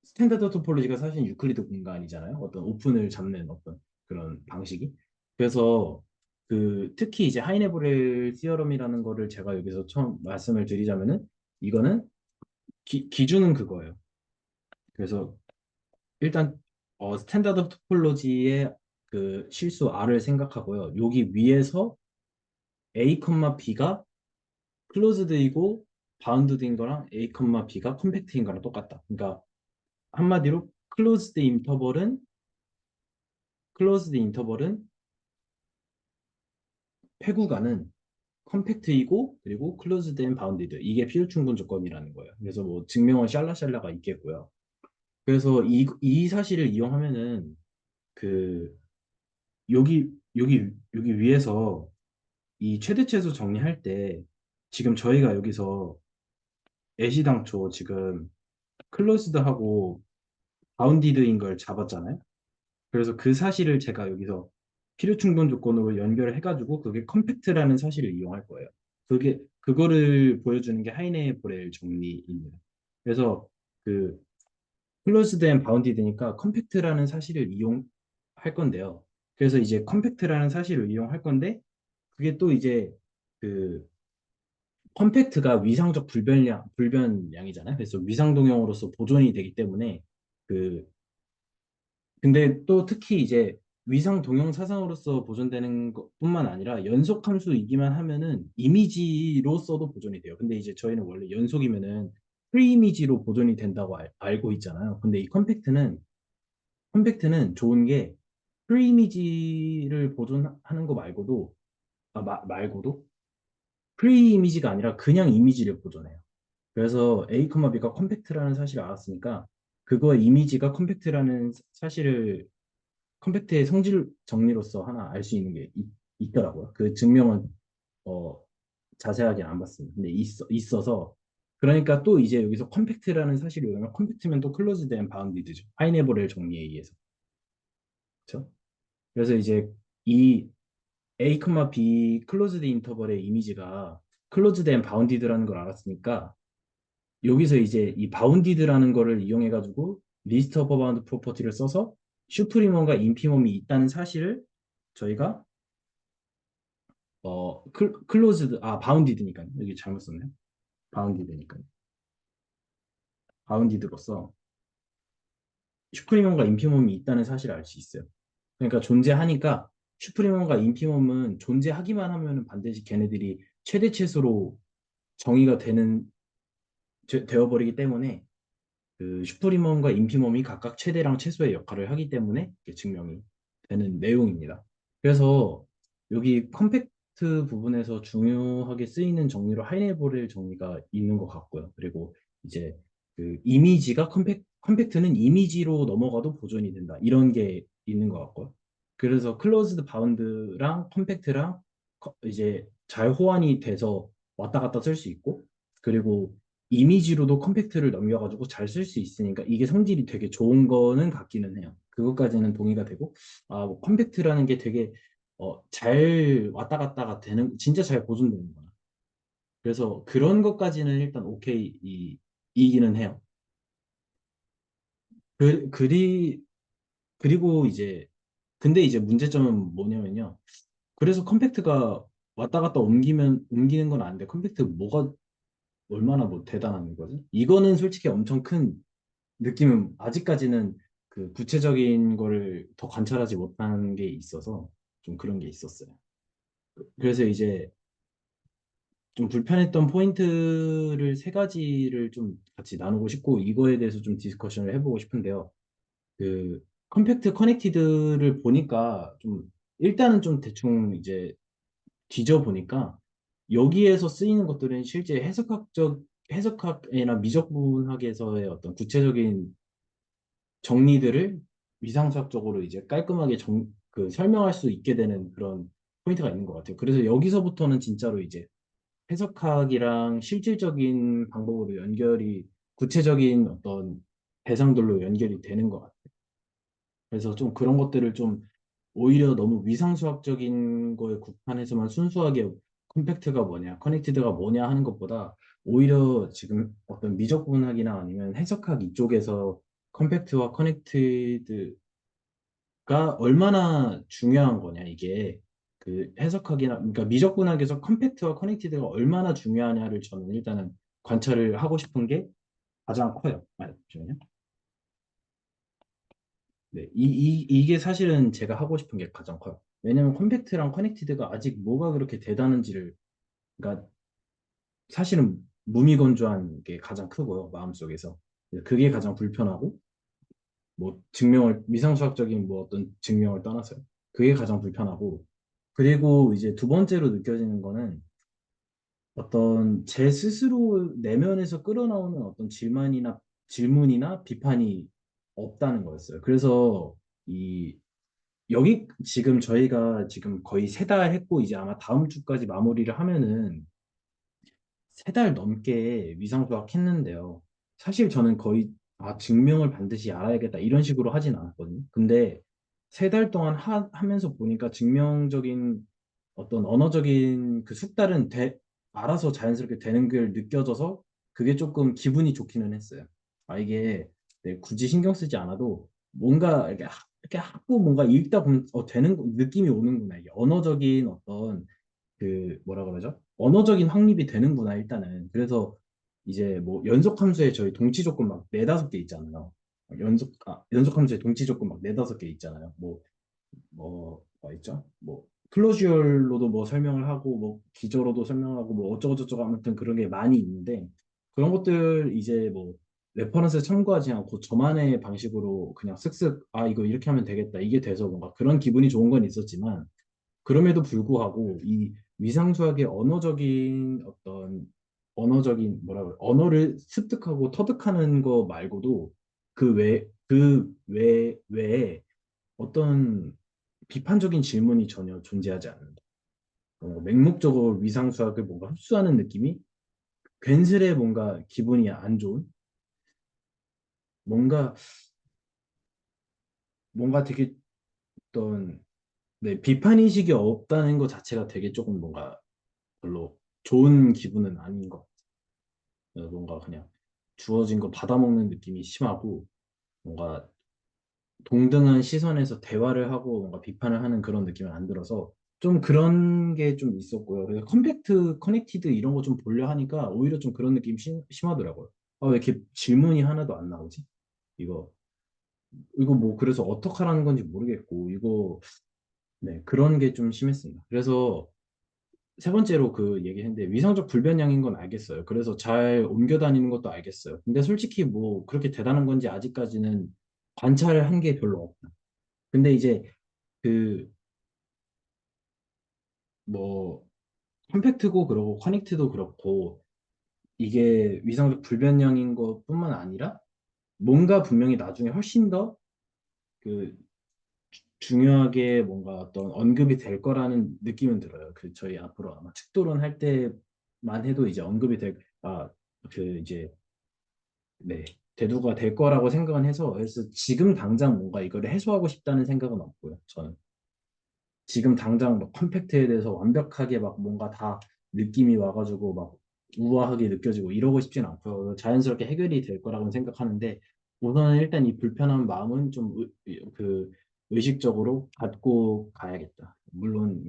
스탠다드 토폴로지가 사실 유클리드 공간이잖아요. 어떤 오픈을 잡는 어떤 그런 방식이. 그래서 그 특히 이제 하이네보렐 시어럼이라는 거를 제가 여기서 처음 말씀을 드리자면은 이거는 기준은 그거예요. 그래서 일단 스탠다드 토폴로지의 그 실수 R을 생각하고요. 여기 위에서 A, B가 클로즈드이고 바운드드인 거랑 A, B가 컴팩트인 거랑 똑같다. 그러니까 한마디로 클로즈드 인터벌은 회구간은 컴팩트이고 그리고 클로즈드 앤 바운디드 이게 필요충분 조건이라는 거예요. 그래서 뭐 증명은 샬라샬라가 있겠고요. 그래서 이 사실을 이용하면은 그 여기 위에서 이 최대 최소 정리할 때 지금 저희가 여기서 애시당초 지금 클로즈드하고 바운디드인 걸 잡았잖아요. 그래서 그 사실을 제가 여기서 필요 충분 조건으로 연결을 해가지고 그게 컴팩트라는 사실을 이용할 거예요. 그거를 보여주는 게 하이네 보렐 정리입니다. 그래서 그 클로즈드 앤 바운디드니까 컴팩트라는 사실을 이용할 건데요. 그래서 이제 컴팩트라는 사실을 이용할 건데 그게 또 이제 그 컴팩트가 위상적 불변량이잖아요. 그래서 위상동형으로서 보존이 되기 때문에 그 근데 또 특히 이제 위상 동형 사상으로서 보존되는 것뿐만 아니라 연속 함수이기만 하면은 이미지로 써도 보존이 돼요. 근데 이제 저희는 원래 연속이면은 프리 이미지로 보존이 된다고 알고 있잖아요. 근데 이 컴팩트는 좋은 게 프리 이미지를 보존하는 거 말고도 말고도 프리 이미지가 아니라 그냥 이미지를 보존해요. 그래서 A, B가 컴팩트라는 사실을 알았으니까 그거의 이미지가 컴팩트의 성질 정리로서 하나 알 수 있는 게 있더라고요. 그 증명은 어, 자세하게 안 봤습니다. 근데 있어서 그러니까 또 이제 여기서 컴팩트라는 사실이 오면 컴팩트면 또 클로즈드 앤 바운디드죠. 하이네버렐 정리에 의해서. 그렇죠? 그래서 이제 이 A, B 클로즈드 인터벌의 이미지가 클로즈드 앤 바운디드라는 걸 알았으니까 여기서 이제 이 바운디드라는 거를 이용해 가지고 리스트 오브 바운드 프로퍼티를 써서 슈프리멈과 인피멈이 있다는 사실을 저희가 바운디드니까요. 여기 잘못 썼네요. 바운디드니까요. 바운디드로서 슈프리멈과 인피멈이 있다는 사실을 알 수 있어요. 그러니까 존재하니까 슈프리멈과 인피멈은 존재하기만 하면 반드시 걔네들이 최대 최소로 정의가 되어버리기 때문에 그 슈프리멈과 인피멈이 각각 최대랑 최소의 역할을 하기 때문에 이게 증명이 되는 내용입니다. 그래서 여기 컴팩트 부분에서 중요하게 쓰이는 정리로 하이네버렐 정리가 있는 것 같고요. 그리고 이제 그 이미지가 컴팩트는 이미지로 넘어가도 보존이 된다. 이런 게 있는 것 같고요. 그래서 클로즈드 바운드랑 컴팩트랑 이제 잘 호환이 돼서 왔다 갔다 쓸 수 있고 그리고 이미지로도 컴팩트를 넘겨가지고 잘 쓸 수 있으니까 이게 성질이 되게 좋은 거는 같기는 해요. 그것까지는 동의가 되고, 뭐 컴팩트라는 게 되게 잘 왔다 갔다가 되는, 진짜 잘 보존되는구나. 그래서 그런 것까지는 일단 오케이 이기는 해요. 그, 그리, 그리고 이제, 근데 이제 문제점은 뭐냐면요. 그래서 컴팩트가 왔다 갔다 옮기는 건 안 돼. 컴팩트 뭐가 얼마나 뭐 대단한 거지? 이거는 솔직히 엄청 큰 느낌은 아직까지는 그 구체적인 거를 더 관찰하지 못한 게 있어서 좀 그런 게 있었어요. 그래서 이제 좀 불편했던 포인트를 세 가지를 좀 같이 나누고 싶고 이거에 대해서 좀 디스커션을 해보고 싶은데요. 그 컴팩트 커넥티드를 보니까 좀 일단은 좀 대충 이제 뒤져 보니까 여기에서 쓰이는 것들은 실제 해석학이나 미적분학에서의 어떤 구체적인 정리들을 위상수학적으로 이제 깔끔하게 설명할 수 있게 되는 그런 포인트가 있는 것 같아요. 그래서 여기서부터는 진짜로 이제 해석학이랑 실질적인 방법으로 구체적인 어떤 대상들로 연결이 되는 것 같아요. 그래서 좀 그런 것들을 좀 오히려 너무 위상수학적인 거에 국한해서만 순수하게 컴팩트가 뭐냐, 커넥티드가 뭐냐 하는 것보다 오히려 지금 어떤 미적분학이나 아니면 해석학 이쪽에서 컴팩트와 커넥티드가 얼마나 중요한 거냐, 이게. 그 해석학이나, 그러니까 미적분학에서 컴팩트와 커넥티드가 얼마나 중요하냐를 저는 일단은 관찰을 하고 싶은 게 가장 커요. 잠시만요. 네, 이게 사실은 제가 하고 싶은 게 가장 커요. 왜냐면 컴팩트랑 커넥티드가 아직 뭐가 그렇게 대단한지를, 그러니까 사실은 무미건조한 게 가장 크고요, 마음속에서. 그게 가장 불편하고, 미상수학적인 뭐 어떤 증명을 떠나서요. 그게 가장 불편하고, 그리고 이제 두 번째로 느껴지는 거는 어떤 제 스스로 내면에서 끌어나오는 어떤 질문이나 비판이 없다는 거였어요. 그래서 이 여기 지금 저희가 지금 거의 세 달 했고 이제 아마 다음 주까지 마무리를 하면은 세 달 넘게 위상수학 했는데요. 사실 저는 거의 증명을 반드시 알아야겠다 이런 식으로 하진 않았거든요. 근데 세 달 동안 하면서 보니까 증명적인 어떤 언어적인 그 숙달은 알아서 자연스럽게 되는 걸 느껴져서 그게 조금 기분이 좋기는 했어요. 이게 굳이 신경 쓰지 않아도 뭔가 이렇게 하고 뭔가 읽다 보면 느낌이 오는구나. 이게 언어적인 어떤 그 뭐라 그러죠? 언어적인 확립이 되는구나 일단은. 그래서 이제 뭐 연속 함수에 저희 동치 조건 막 네다섯 개 있잖아요. 연속 함수에 동치 조건 막 네다섯 개 있잖아요. 뭐 있죠? 뭐 클로주얼로도 뭐 설명을 하고 뭐 기저로도 설명하고 뭐 어쩌고저쩌고 아무튼 그런 게 많이 있는데 그런 것들 이제 뭐 레퍼런스 참고하지 않고 저만의 방식으로 그냥 쓱쓱 이거 이렇게 하면 되겠다 이게 돼서 뭔가 그런 기분이 좋은 건 있었지만 그럼에도 불구하고 이 위상수학의 언어적인 언어를 습득하고 터득하는 거 말고도 외에 어떤 비판적인 질문이 전혀 존재하지 않는다. 맹목적으로 위상수학을 뭔가 흡수하는 느낌이 괜스레 뭔가 기분이 안 좋은 뭔가 되게 어떤 비판의식이 없다는 것 자체가 되게 조금 뭔가 별로 좋은 기분은 아닌 것 같아요. 뭔가 그냥 주어진 거 받아먹는 느낌이 심하고 뭔가 동등한 시선에서 대화를 하고 뭔가 비판을 하는 그런 느낌은 안 들어서 좀 그런 게 좀 있었고요. 그래서 컴팩트, 커넥티드 이런 거 좀 보려 하니까 오히려 좀 그런 느낌이 심하더라고요. 왜 이렇게 질문이 하나도 안 나오지? 이거, 이거 뭐 그래서 어떻게 하라는 건지 모르겠고, 네, 그런 게 좀 심했습니다. 그래서 세 번째로 그 얘기했는데 위상적 불변형인 건 알겠어요. 그래서 잘 옮겨 다니는 것도 알겠어요. 근데 솔직히 뭐 그렇게 대단한 건지 아직까지는 관찰을 한 게 별로 없다. 근데 이제 그 뭐 컴팩트고 그러고 커넥트도 그렇고 이게 위상적 불변형인 것뿐만 아니라 뭔가 분명히 나중에 훨씬 더 그 중요하게 뭔가 어떤 언급이 될 거라는 느낌은 들어요. 저희 앞으로 아마 책도론 할 때만 해도 이제 언급이 될, 그 이제 네, 대두가 될 거라고 생각은 해서 그래서 지금 당장 뭔가 이거를 해소하고 싶다는 생각은 없고요. 저는 지금 당장 막 컴팩트에 대해서 완벽하게 막 뭔가 다 느낌이 와가지고 막 우아하게 느껴지고 이러고 싶진 않고요. 자연스럽게 해결이 될 거라고 생각하는데 우선은 일단 이 불편한 마음은 좀 그 의식적으로 갖고 가야겠다. 물론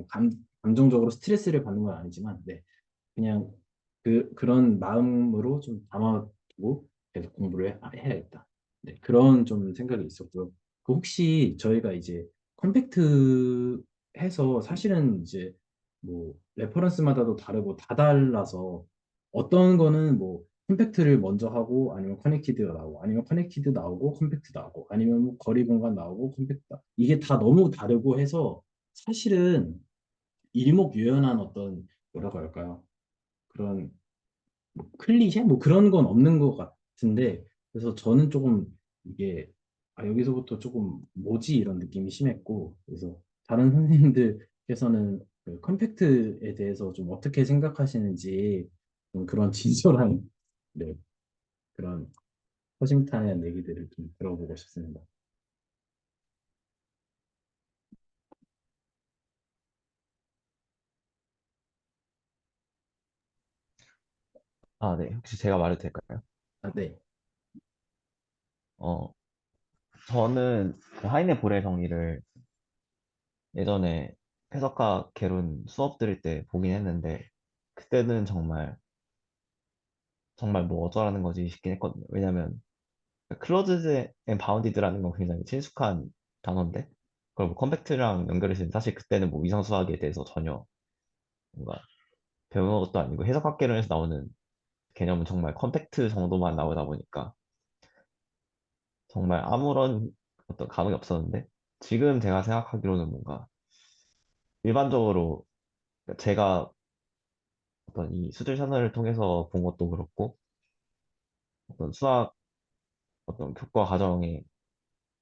감정적으로 스트레스를 받는 건 아니지만 네, 그냥 그런 마음으로 좀 담아두고 계속 공부를 해야겠다. 네, 그런 좀 생각이 있었고요. 그 혹시 저희가 이제 컴팩트 해서 사실은 이제 뭐 레퍼런스마다도 다르고 다 달라서 어떤 거는 뭐 컴팩트를 먼저 하고 아니면 커넥티드가 나오고 아니면 커넥티드 나오고 컴팩트 나오고 아니면 뭐 거리 공간 나오고 컴팩트 이게 다 너무 다르고 해서 사실은 일목요연한 어떤 뭐라고 할까요? 그런 뭐 클리셰? 뭐 그런 건 없는 것 같은데 그래서 저는 조금 이게 여기서부터 조금 뭐지 이런 느낌이 심했고 그래서 다른 선생님들께서는 그 컴팩트에 대해서 좀 어떻게 생각하시는지 좀 그런 진솔한 네, 그런 허심탄회한 얘기들을 좀 들어보고 싶습니다. 아, 네. 혹시 제가 말해도 될까요? 아, 네. 어, 저는 그 하이네 보레 정의를 예전에 해석과 개론 수업 들을 때 보긴 했는데, 그때는 정말 뭐 어쩌라는 거지 싶긴 했거든요. 왜냐면, 클로즈드 앤 바운디드라는 건 굉장히 친숙한 단어인데, 그걸 뭐 컴팩트랑 연결해서 사실 그때는 뭐 위상수학에 대해서 전혀 뭔가 배우는 것도 아니고 해석학 개론에서 나오는 개념은 정말 컴팩트 정도만 나오다 보니까 정말 아무런 어떤 감흥이 없었는데, 지금 제가 생각하기로는 뭔가 일반적으로 제가 어떤 이 수질 채널을 통해서 본 것도 그렇고 어떤 수학 어떤 교과 과정의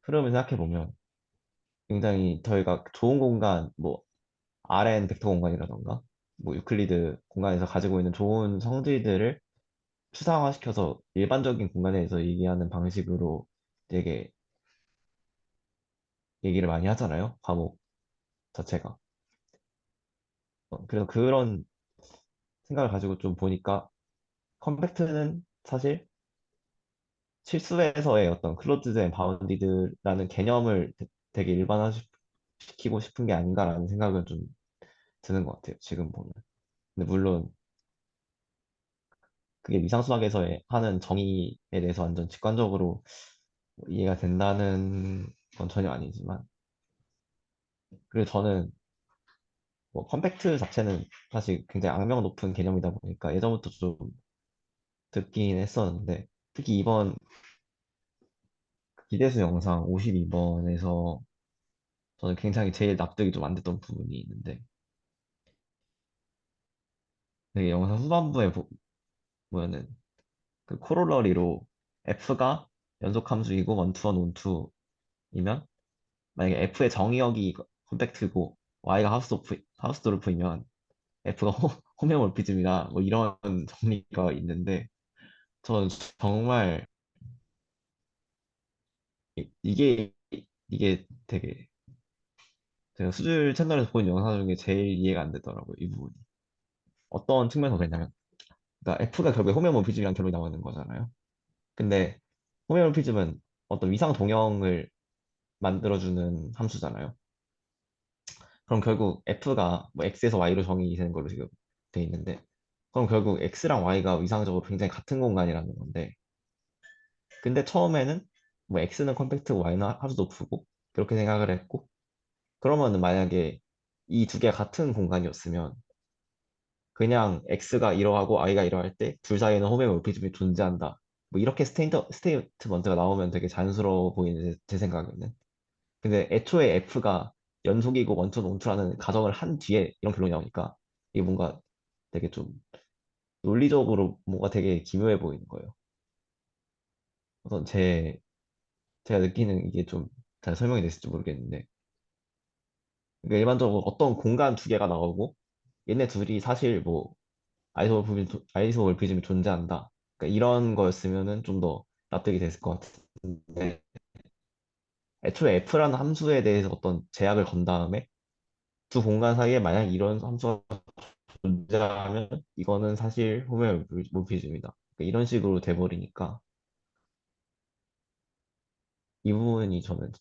흐름을 생각해 보면 굉장히 저희가 좋은 공간 뭐 RN 벡터 공간이라던가 뭐 유클리드 공간에서 가지고 있는 좋은 성질들을 추상화시켜서 일반적인 공간에서 얘기하는 방식으로 되게 얘기를 많이 하잖아요. 과목 자체가. 그래서 그런 생각을 가지고 좀 보니까 컴팩트는 사실 실수에서의 어떤 클로즈드 앤 바운디드라는 개념을 되게 일반화시키고 싶은 게 아닌가라는 생각은 좀 드는 것 같아요. 지금 보면. 근데 물론 그게 위상수학에서 하는 정의에 대해서 완전 직관적으로 이해가 된다는 건 전혀 아니지만 그리고 저는 뭐 컴팩트 자체는 사실 굉장히 악명 높은 개념이다 보니까 예전부터 좀 듣긴 했었는데 특히 이번 기대수 영상 52번에서 저는 굉장히 제일 납득이 좀 안 됐던 부분이 있는데 되게 영상 후반부에 보면은 그 코롤러리로 f가 연속함수이고 원투원 원투이면 만약에 f의 정의역이 컴팩트고 y가 하우스돌프이면 f가 홈메몰피즘이다 뭐 이런 정리가 있는데 저는 정말 이게 되게 제가 수질 채널에서 본 영상 중에 제일 이해가 안 되더라고요 이 부분이 어떤 측면에서 그랬냐면 그러니까 f가 결국에 홈메몰피즘이랑 결론이 나오는 거잖아요 근데 홈메몰피즘은 어떤 위상 동형을 만들어주는 함수잖아요. 그럼 결국 f가 뭐 x에서 y로 정의되는 걸로 지금 돼 있는데, 그럼 결국 x랑 y가 위상적으로 굉장히 같은 공간이라는 건데, 근데 처음에는 뭐 x는 컴팩트고 y는 함수도 푸고 그렇게 생각을 했고, 그러면은 만약에 이 두 개가 같은 공간이었으면 그냥 x가 이러하고 y가 이러할 때 둘 사이에는 호메몰피즘이 존재한다. 뭐 이렇게 스테이트먼트가 나오면 되게 자연스러워 보이는 제 생각에는. 근데 애초에 F가 연속이고 원투는 원투라는 가정을 한 뒤에 이런 결론이 나오니까 이게 뭔가 되게 좀 논리적으로 뭔가 되게 기묘해 보이는 거예요. 우선 제가 느끼는 이게 좀 잘 설명이 됐을지 모르겠는데 그러니까 일반적으로 어떤 공간 두 개가 나오고 얘네 둘이 사실 뭐 아이소몰피즘이 존재한다. 그러니까 이런 거였으면은 좀 더 납득이 됐을 것 같은데 애초에 F라는 함수에 대해서 어떤 제약을 건 다음에 두 공간 사이에 만약 이런 함수가 존재하면 이거는 사실 호모의 몰피즘이다. 그러니까 이런 식으로 돼버리니까 이 부분이 저는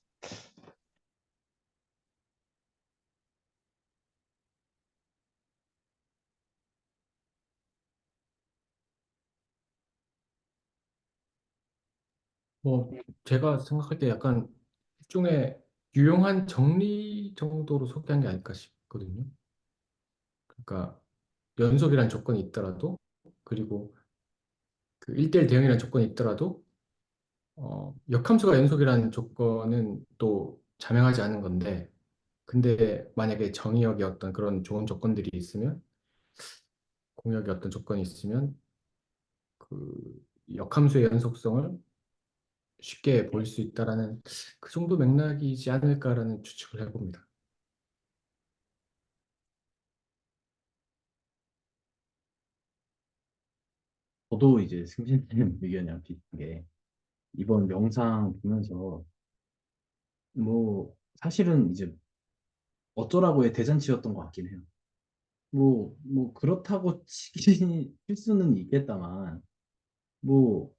뭐 제가 생각할 때 약간 일종의 유용한 정리 정도로 소개한 게 아닐까 싶거든요. 그러니까 연속이란 조건이 있더라도 그리고 그 1대1 대응이라는 조건이 있더라도 역함수가 연속이라는 조건은 또 자명하지 않은 건데 근데 만약에 정의역의 어떤 그런 좋은 조건들이 있으면 공역의 어떤 조건이 있으면 그 역함수의 연속성을 쉽게 볼 수 있다라는 그 정도 맥락이지 않을까라는 추측을 해봅니다. 저도 이제 승진님 의견이랑 비슷하게 이번 영상 보면서 뭐 사실은 이제 어쩌라고의 대잔치였던 것 같긴 해요. 뭐 그렇다고 치기 실수는 있겠다만 뭐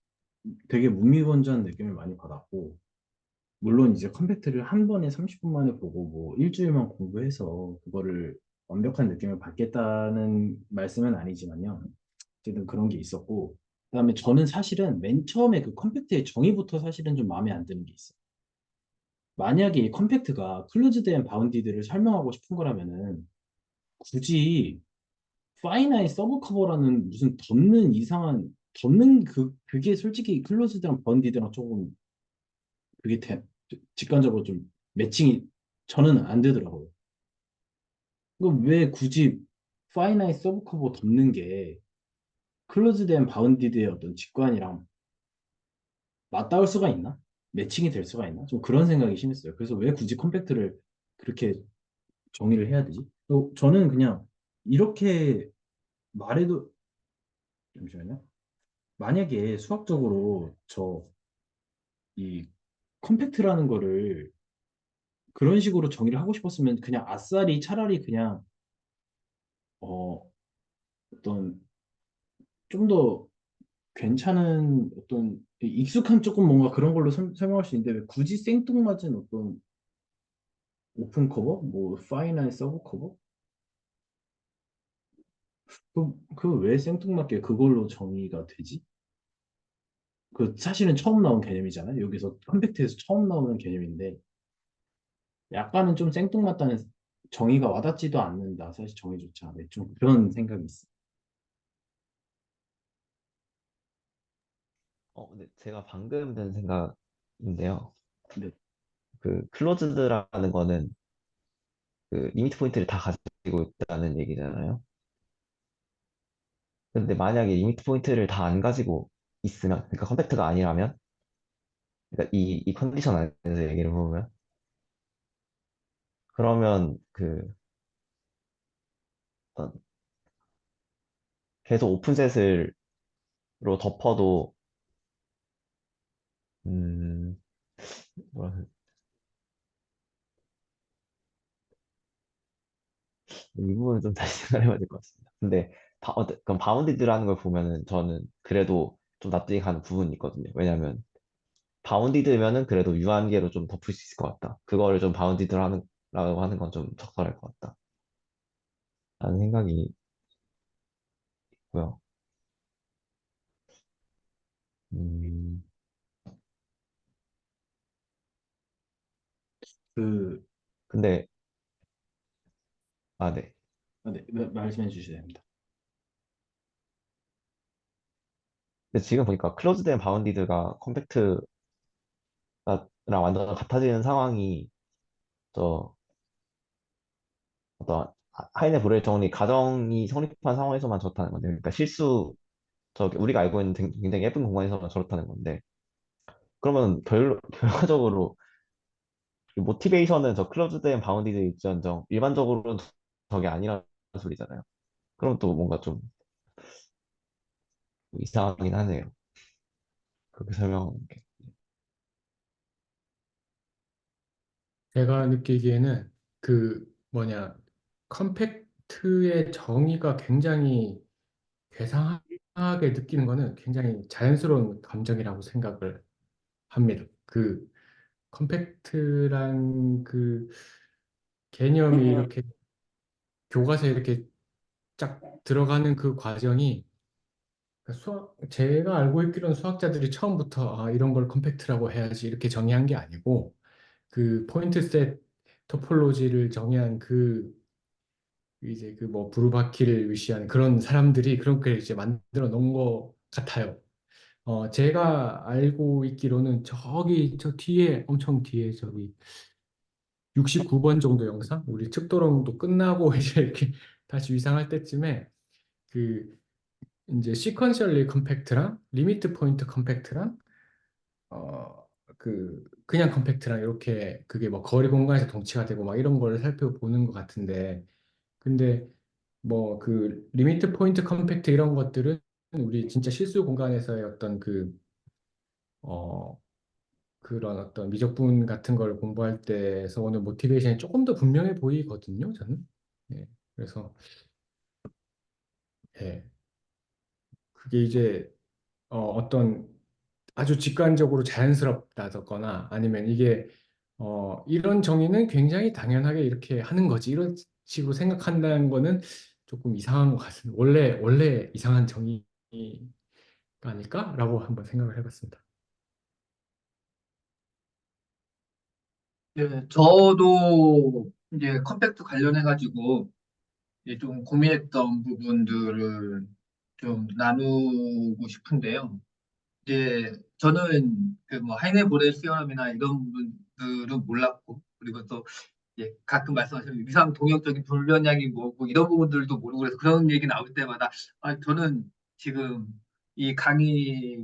되게 무미건조한 느낌을 많이 받았고 물론 이제 컴팩트를 한 번에 30분 만에 보고 뭐 일주일만 공부해서 그거를 완벽한 느낌을 받겠다는 말씀은 아니지만요. 어쨌든 그런 게 있었고 그다음에 저는 사실은 맨 처음에 그 컴팩트의 정의부터 사실은 좀 마음에 안 드는 게 있어요. 만약에 이 컴팩트가 클로즈드 앤 바운디드를 설명하고 싶은 거라면은 굳이 파이나이 서브 커버라는 무슨 덮는 이상한 덮는 그게 솔직히 클로즈드랑 바운디드랑 조금 그게 직관적으로 좀 매칭이 저는 안 되더라고요. 그럼 왜 굳이 파이나이 서브 커버 덮는 게 클로즈드 앤 바운디드의 어떤 직관이랑 맞닿을 수가 있나? 매칭이 될 수가 있나? 좀 그런 생각이 심했어요. 그래서 왜 굳이 컴팩트를 그렇게 정의를 해야 되지? 저는 그냥 이렇게 말해도 잠시만요. 만약에 수학적으로 이 컴팩트라는 거를 그런 식으로 정의를 하고 싶었으면 그냥 아싸리 차라리 그냥 어, 어떤 좀 더 괜찮은 어떤 익숙한 조금 뭔가 그런 걸로 설명할 수 있는데 왜 굳이 생뚱맞은 어떤 오픈 커버? 뭐 파이널 서브 커버? 그 왜 생뚱맞게 그걸로 정의가 되지? 그 사실은 처음 나온 개념이잖아요. 여기서 컴팩트에서 처음 나오는 개념인데 약간은 좀 생뚱맞다는 정의가 와닿지도 않는다. 사실 정의조차. 네, 좀 그런 생각이 있어. 근데 제가 방금 든 생각인데요. 네, 그 클로즈드라는 거는 그 리미트 포인트를 다 가지고 있다는 얘기잖아요. 근데 만약에 리미트 포인트를 다 안 가지고 있으면, 그러니까 컴팩트가 아니라면, 그러니까 이 컨디션 안에서 얘기를 보면, 그러면 그 어떤 계속 오픈셋으로 덮어도 음 뭐라 해야- 이 부분은 좀 다시 생각해봐야 될 것 같습니다. 근데 그럼 바운디드라는 걸 보면은 저는 그래도 좀 납득이 가는 부분이 있거든요. 왜냐면 바운디드면은 그래도 유한계로 좀 덮을 수 있을 것 같다. 그거를 좀 바운디드라고 하는 건 좀 적절할 것 같다. 라는 생각이 있고요. 음, 그, 근데, 네. 네, 말씀해 주셔야 됩니다. 근데 지금 보니까 클로즈된 바운디드가 컴팩트랑 완전 같아지는 상황이 저 어떤 하이네 브레일 정리 가정이 성립한 상황에서만 저렇다는 건데, 그러니까 우리가 알고 있는 굉장히 예쁜 공간에서만 저렇다는 건데, 그러면 결과적으로 이 모티베이션은 저 클로즈된 바운디드 일지언정 일반적으로는 저게 아니라는 소리잖아요. 그럼 또 뭔가 좀 이상하긴 하네요. 그렇게 설명하는 게. 제가 느끼기에는 그 뭐냐 컴팩트의 정의가 굉장히 괴상하게 느끼는 거는 굉장히 자연스러운 감정이라고 생각을 합니다. 그 컴팩트란 그 개념이 이렇게 교과서에 이렇게 쫙 들어가는 그 과정이 제가 알고 있기로는 수학자들이 처음부터 이런 걸 컴팩트라고 해야지 이렇게 정의한 게 아니고 그 포인트 셋 토폴로지를 정의한 그 이제 그 뭐 브루바키를 위시한 그런 사람들이 그렇게 이제 만들어 놓은 것 같아요. 제가 알고 있기로는 저기 저 뒤에 엄청 뒤에 저기 69번 정도 영상 우리 측도령도 끝나고 이제 이렇게 다시 위상할 때쯤에 그 이제 시퀀셜리 컴팩트랑 리미트 포인트 컴팩트랑 그냥 컴팩트랑 이렇게 그게 뭐 거리 공간에서 동치가 되고 막 이런 걸 살펴보는 것 같은데 근데 뭐 그 리미트 포인트 컴팩트 이런 것들은 우리 진짜 실수 공간에서의 어떤 어, 그런 어떤 미적분 같은 걸 공부할 때에서 오는 모티베이션이 조금 더 분명해 보이거든요, 저는. 예, 그래서 예, 그게 이제 어떤 아주 직관적으로 자연스럽다거나 아니면 이게 이런 정의는 굉장히 당연하게 이렇게 하는 거지 이런 식으로 생각한다는 거는 조금 이상한 것 같습니다. 원래 이상한 정의가 아닐까라고 한번 생각을 해봤습니다. 예, 저도 이제 컴팩트 관련해가지고 이제 좀 고민했던 부분들을 좀 나누고 싶은데요. 이제 저는 그 뭐 하이네 보레 시어럼이나 이런 부분들은 몰랐고 그리고 또 예, 가끔 말씀하시는 위상 동역적인 불변량이 뭐고 이런 부분들도 모르고 그래서 그런 얘기 나올 때마다 저는 지금 이 강의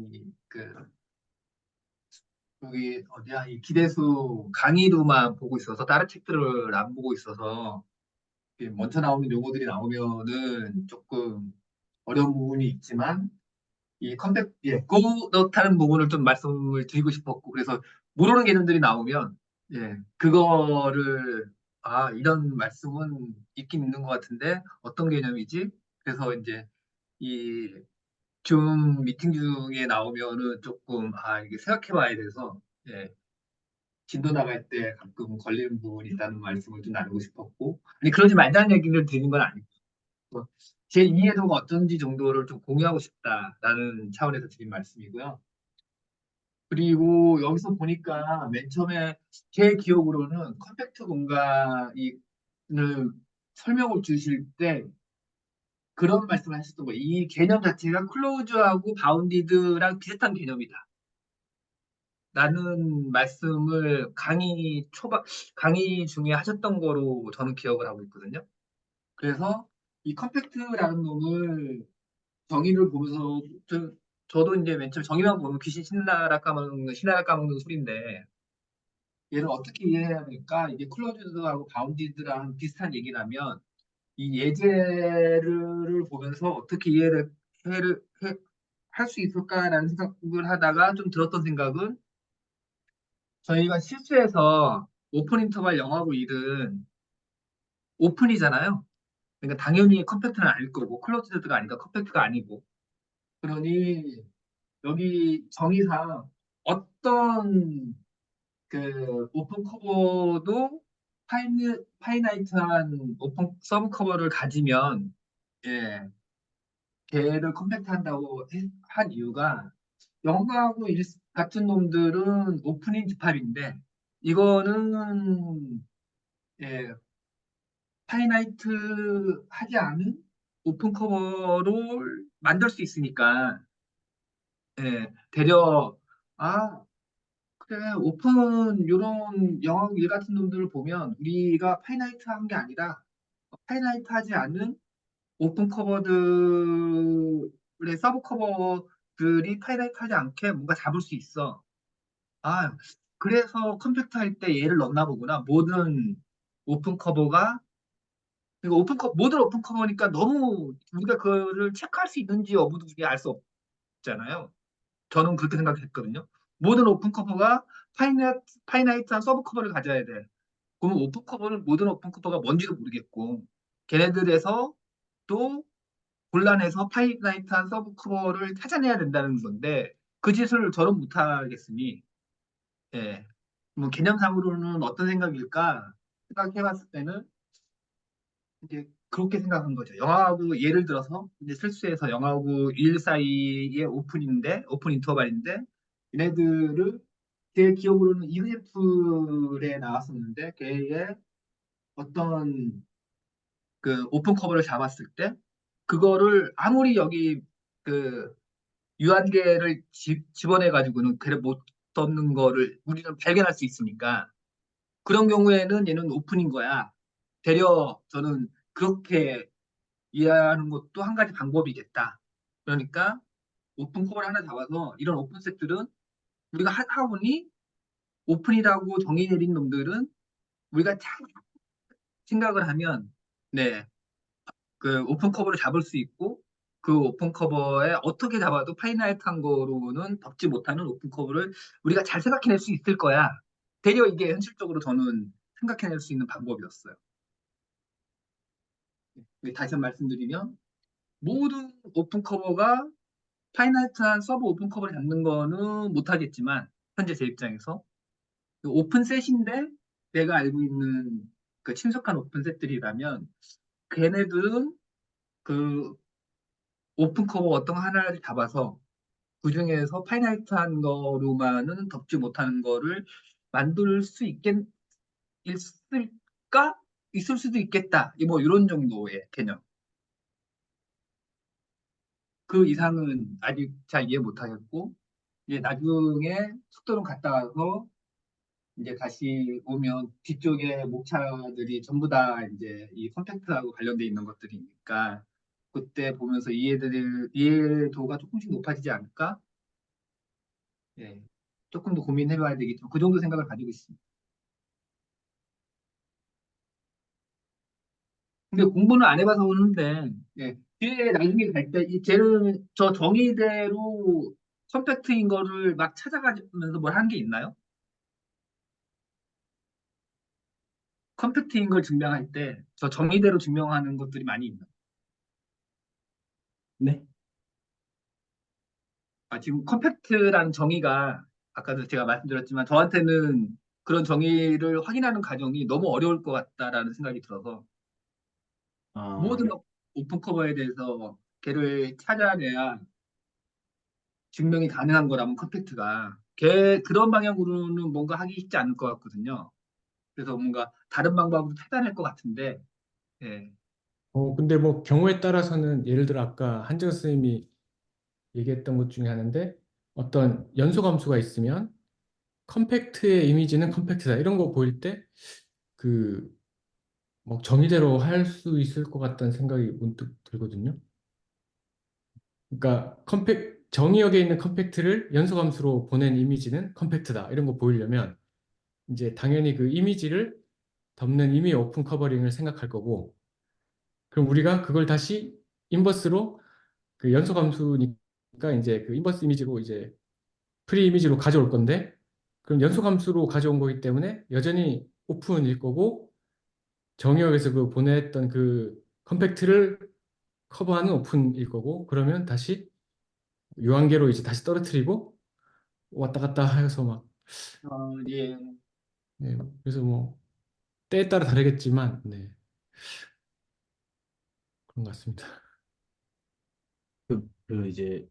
여기 어디야 이 기대수 강의로만 보고 있어서 다른 책들을 안 보고 있어서 이게 먼저 나오는 용어들이 나오면은 조금 어려운 부분이 있지만 이 컴팩 그렇다는 부분을 좀 말씀을 드리고 싶었고 그래서 모르는 개념들이 나오면 예 그거를 이런 말씀은 있긴 있는 것 같은데 어떤 개념이지? 그래서 이제 이 줌 미팅 중에 나오면은 조금 이게 생각해봐야 돼서 예 진도 나갈 때 가끔 걸리는 부분이 있다는 말씀을 좀 나누고 싶었고 아니 그러지 말자는 얘기를 드리는 건 아니고 뭐, 제 이해도가 어떤지 정도를 좀 공유하고 싶다라는 차원에서 드린 말씀이고요. 그리고 여기서 보니까 맨 처음에 제 기억으로는 컴팩트 공간을 설명을 주실 때 그런 말씀을 하셨던 거예요. 이 개념 자체가 클로즈하고 바운디드랑 비슷한 개념이다. 라는 말씀을 강의 중에 하셨던 거로 저는 기억을 하고 있거든요. 그래서 이 컴팩트라는 놈을 정의를 보면서 저도 이제 맨 처음 정의만 보면 귀신 신나라 까먹는 소리인데 얘를 어떻게 이해해야 될까? 이게 클로즈드하고 바운디드랑 비슷한 얘기라면 이 예제를 보면서 어떻게 할 수 있을까라는 생각을 하다가 좀 들었던 생각은 저희가 실수해서 오픈 인터벌 0하고 1은 오픈이잖아요. 그러니까 당연히 컴팩트는 아닐 거고 클로즈드가 아니까 컴팩트가 아니고 그러니 여기 정의상 어떤 그 오픈 커버도 파이나이트한 오픈 서브 커버를 가지면 예, 걔를 컴팩트 한다고 한 이유가 영하고 일 같은 놈들은 오픈인 집합인데 이거는 예, 파이나이트 하지 않은 오픈 커버를 만들 수 있으니까 예, 되려 그래 오픈 요런 영어 일 같은 놈들을 보면 우리가 파이나이트 한 게 아니라 파이나이트 하지 않은 오픈 커버들의 서브 커버들이 파이나이트 하지 않게 뭔가 잡을 수 있어. 아 그래서 컴팩트 할 때 얘를 넣나 보구나. 오픈 커버가 모든 오픈 커버니까 너무 우리가 그거를 체크할 수 있는지 여부도 우리가 알 수 없고 싶잖아요. 저는 그렇게 생각했거든요. 모든 오픈 커버가 파이나이트한 서브 커버를 가져야 돼. 그러면 오픈 커버는 모든 오픈 커버가 뭔지도 모르겠고 걔네들에서 또 곤란해서 파이나이트한 서브 커버를 찾아내야 된다는 건데 그 짓을 저는 못하겠으니 예. 뭐 개념상으로는 어떤 생각일까 생각해봤을 때는 이제 그렇게 생각한 거죠. 영화하고 예를 들어서 이제 실수해서 영화하고 일 사이에 오픈 인터벌인데 얘네들을 제 기억으로는 이그제플에 나왔었는데 걔의 어떤 그 오픈 커버를 잡았을 때 그거를 아무리 여기 그 유한계를 집어내 가지고는 걔를 못 덮는 거를 우리는 발견할 수 있으니까 그런 경우에는 얘는 오픈인 거야. 되려 저는 그렇게 이해하는 것도 한 가지 방법이겠다. 그러니까 오픈 컵을 하나 잡아서 이런 오픈 셋들은 우리가 하다 보니 오픈이라고 정의 내린 놈들은 우리가 잘 생각을 하면 네, 그 오픈 커버를 잡을 수 있고 그 오픈 커버에 어떻게 잡아도 파이나이트한 거로는 덮지 못하는 오픈 커버를 우리가 잘 생각해낼 수 있을 거야. 되려 이게 현실적으로 저는 생각해낼 수 있는 방법이었어요. 다시 한 번 말씀드리면 모든 오픈 커버가 파이나이트한 서브 오픈 커버를 잡는 거는 못하겠지만 현재 제 입장에서 그 오픈셋인데 내가 알고 있는 그 친숙한 오픈셋들이라면 걔네들은 그 오픈 커버 어떤 하나를 잡아서 그 중에서 파이나이트한 거로만은 덮지 못하는 거를 만들 수 있을까? 있을 수도 있겠다. 뭐 이런 정도의 개념. 그 이상은 아직 잘 이해 못하겠고 이제 나중에 속도로 갔다 와서 이제 다시 오면 뒤쪽에 목차들이 전부 다 이제 이 컨택트하고 관련돼 있는 것들이니까 그때 보면서 이해도가 조금씩 높아지지 않을까? 예. 조금 더 고민해봐야 되겠죠. 그 정도 생각을 가지고 있습니다. 근데 공부는 안 해봐서 그러는데, 예. 뒤에 나중에 갈 때, 쟤는 저 정의대로 컴팩트인 거를 막 찾아가면서 뭘 한 게 있나요? 컴팩트인 걸 증명할 때, 저 정의대로 증명하는 것들이 많이 있나요? 네? 아, 지금 컴팩트라는 정의가 아까도 제가 말씀드렸지만 저한테는 그런 정의를 확인하는 과정이 너무 어려울 것 같다라는 생각이 들어서 아, 모든 오픈 커버에 대해서 걔를 찾아내야 증명이 가능한 거라면 컴팩트가 그런 방향으로는 뭔가 하기 쉽지 않을 것 같거든요. 그래서 뭔가 다른 방법으로 찾아낼 것 같은데 예. 근데 뭐 경우에 따라서는 예를 들어 아까 한정 선생님이 얘기했던 것 중에 하나인데 어떤 연소 감수가 있으면 컴팩트의 이미지는 컴팩트다 이런 거 보일 때 그 뭐 정의대로 할 수 있을 것 같다는 생각이 문득 들거든요. 그러니까 정의역에 있는 컴팩트를 연소 감수로 보낸 이미지는 컴팩트다 이런 거 보이려면 이제 당연히 그 이미지를 덮는 이미 오픈 커버링을 생각할 거고 그럼 우리가 그걸 다시 인버스로 그 연소 감수니까 이제 그 인버스 이미지로 이제 프리 이미지로 가져올 건데 그럼 연소 감수로 가져온 거기 때문에 여전히 오픈일 거고 정의역에서 그 보냈던 그 컴팩트를 커버하는 오픈일 거고 그러면 다시 유한계로 이제 다시 떨어뜨리고 왔다 갔다 해서 막 예. 네, 그래서 뭐 때에 따라 다르겠지만 네, 그런 것 같습니다. 이제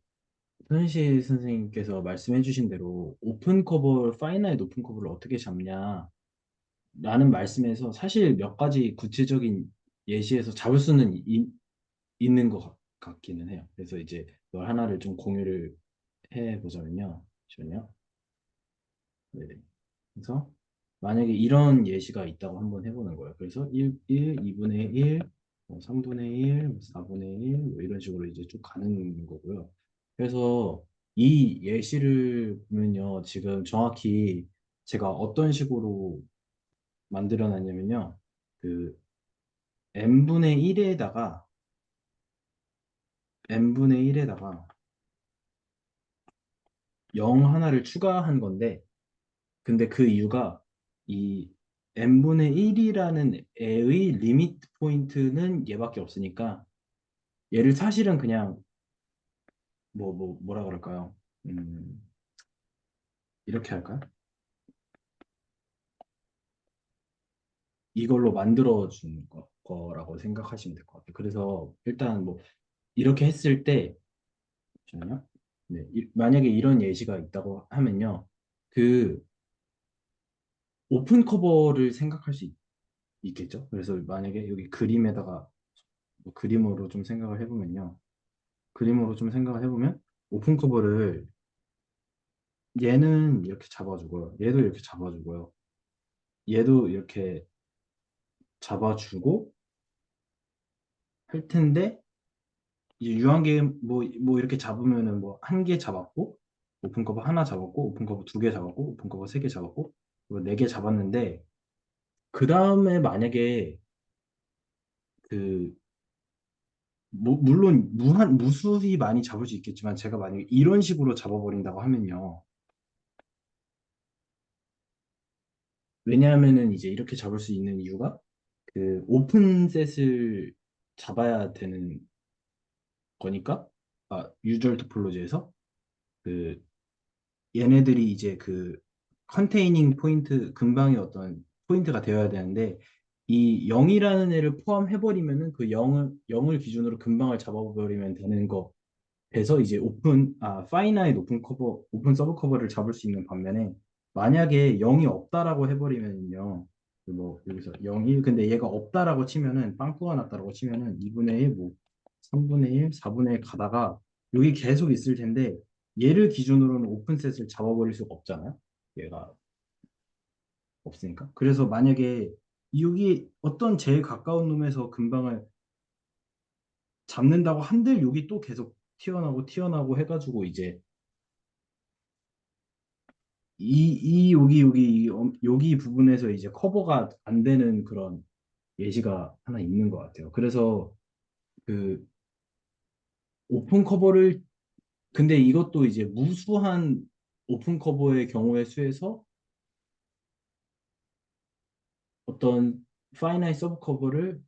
손실 선생님께서 말씀해주신 대로 오픈 커버, 파이나이트 오픈 커버를 어떻게 잡냐 라는 말씀에서 사실 몇 가지 구체적인 예시에서 잡을 수는 있는 것 같기는 해요. 그래서 이제 이걸 하나를 좀 공유를 해보자면요. 잠시만요. 네네. 그래서 만약에 이런 예시가 있다고 한번 해보는 거예요. 그래서 2분의 1, 3분의 1, 4분의 1, 뭐 이런 식으로 이제 쭉 가는 거고요. 그래서 이 예시를 보면요. 지금 정확히 제가 어떤 식으로 만들어 놨냐면요. 그 n분의 1에다가 0 하나를 추가한 건데, 근데 그 이유가 이 n분의 1이라는 애의 리미트 포인트는 얘밖에 없으니까 얘를 사실은 그냥 뭐라 그럴까요? 음, 이렇게 할까요? 이걸로 만들어 준 거라고 생각하시면 될 것 같아요. 그래서 일단 뭐 이렇게 했을 때 잠시만요. 네, 만약에 이런 예시가 있다고 하면요. 그 오픈 커버를 생각할 수 있겠죠. 그래서 만약에 여기 그림에다가 뭐 그림으로 좀 생각을 해보면요. 그림으로 좀 생각을 해보면 오픈 커버를 얘는 이렇게 잡아주고요. 얘도 이렇게 잡아주고요. 얘도 이렇게 잡아주고 할 텐데 이제 유한계 뭐 이렇게 잡으면은 뭐 한 개 잡았고 오픈 커버 하나 잡았고 오픈 커버 두 개 잡았고 오픈 커버 세 개 잡았고 네 개 잡았는데 그 다음에 만약에 그 물론 무수히 많이 잡을 수 있겠지만 제가 만약에 이런 식으로 잡아버린다고 하면요. 왜냐하면은 이제 이렇게 잡을 수 있는 이유가 그 오픈셋을 잡아야 되는 거니까 유저 토폴로지에서 그 얘네들이 이제 그 컨테이닝 포인트 근방의 어떤 포인트가 되어야 되는데 이 0이라는 애를 포함해버리면은 그 0을 기준으로 근방을 잡아버리면 되는 거 돼서 이제 파이나잇 오픈 커버, 오픈 서브 커버를 잡을 수 있는 반면에 만약에 0이 없다라고 해버리면요. 뭐 여기서 0, 1 근데 얘가 없다라고 치면은 빵꾸가 났다라고 치면은 2분의 1, 뭐 3분의 1, 4분의 1 가다가 여기 계속 있을 텐데 얘를 기준으로는 오픈셋을 잡아버릴 수가 없잖아요. 얘가 없으니까. 그래서 만약에 여기 어떤 제일 가까운 놈에서 근방을 잡는다고 한들 여기 또 계속 튀어나오고 해가지고 이제 여기 부분에서 이제 커버가 안 되는 그런 예시가 하나 있는 것 같아요. 그래서 그 오픈 커버를 근데 이것도 이제 무수한 오픈 커버의 경우의 수에서 어떤 파이나이 서브 커버를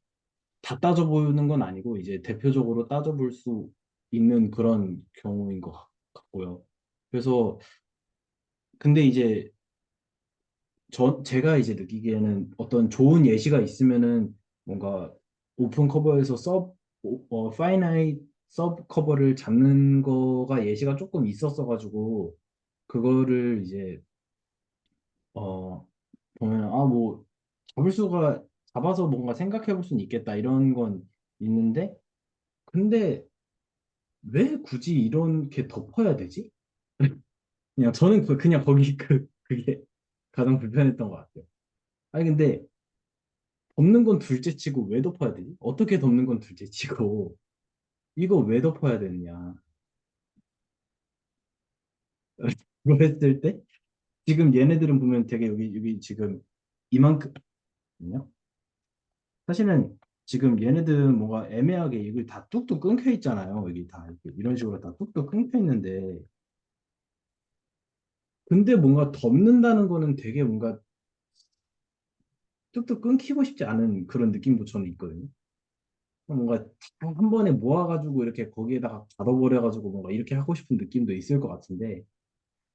다 따져보는 건 아니고 이제 대표적으로 따져볼 수 있는 그런 경우인 것 같고요. 그래서 근데 이제 제가 이제 느끼기에는 어떤 좋은 예시가 있으면은 뭔가 오픈 커버에서 파이나이트 서브 커버를 잡는 거가 예시가 조금 있었어가지고 그거를 이제 어 보면 뭐 잡을 수가 잡아서 뭔가 생각해 볼 수는 있겠다 이런 건 있는데 근데 왜 굳이 이렇게 덮어야 되지? 그냥 저는 그냥 거기 그게 가장 불편했던 것 같아요. 아니 근데 덮는 건 둘째 치고 왜 덮어야 되지? 어떻게 덮는 건 둘째 치고 이거 왜 덮어야 되느냐? 그거 했을 때 지금 얘네들은 보면 되게 여기 지금 이만큼요. 사실은 지금 얘네들은 뭔가 애매하게 이걸 다 뚝뚝 끊겨 있잖아요. 여기 다 이렇게 이런 식으로 다 뚝뚝 끊겨 있는데 근데 뭔가 덮는다는 거는 되게 뭔가 뚝뚝 끊기고 싶지 않은 그런 느낌도 저는 있거든요. 뭔가 한 번에 모아가지고 이렇게 거기에다가 가둬버려가지고 뭔가 이렇게 하고 싶은 느낌도 있을 것 같은데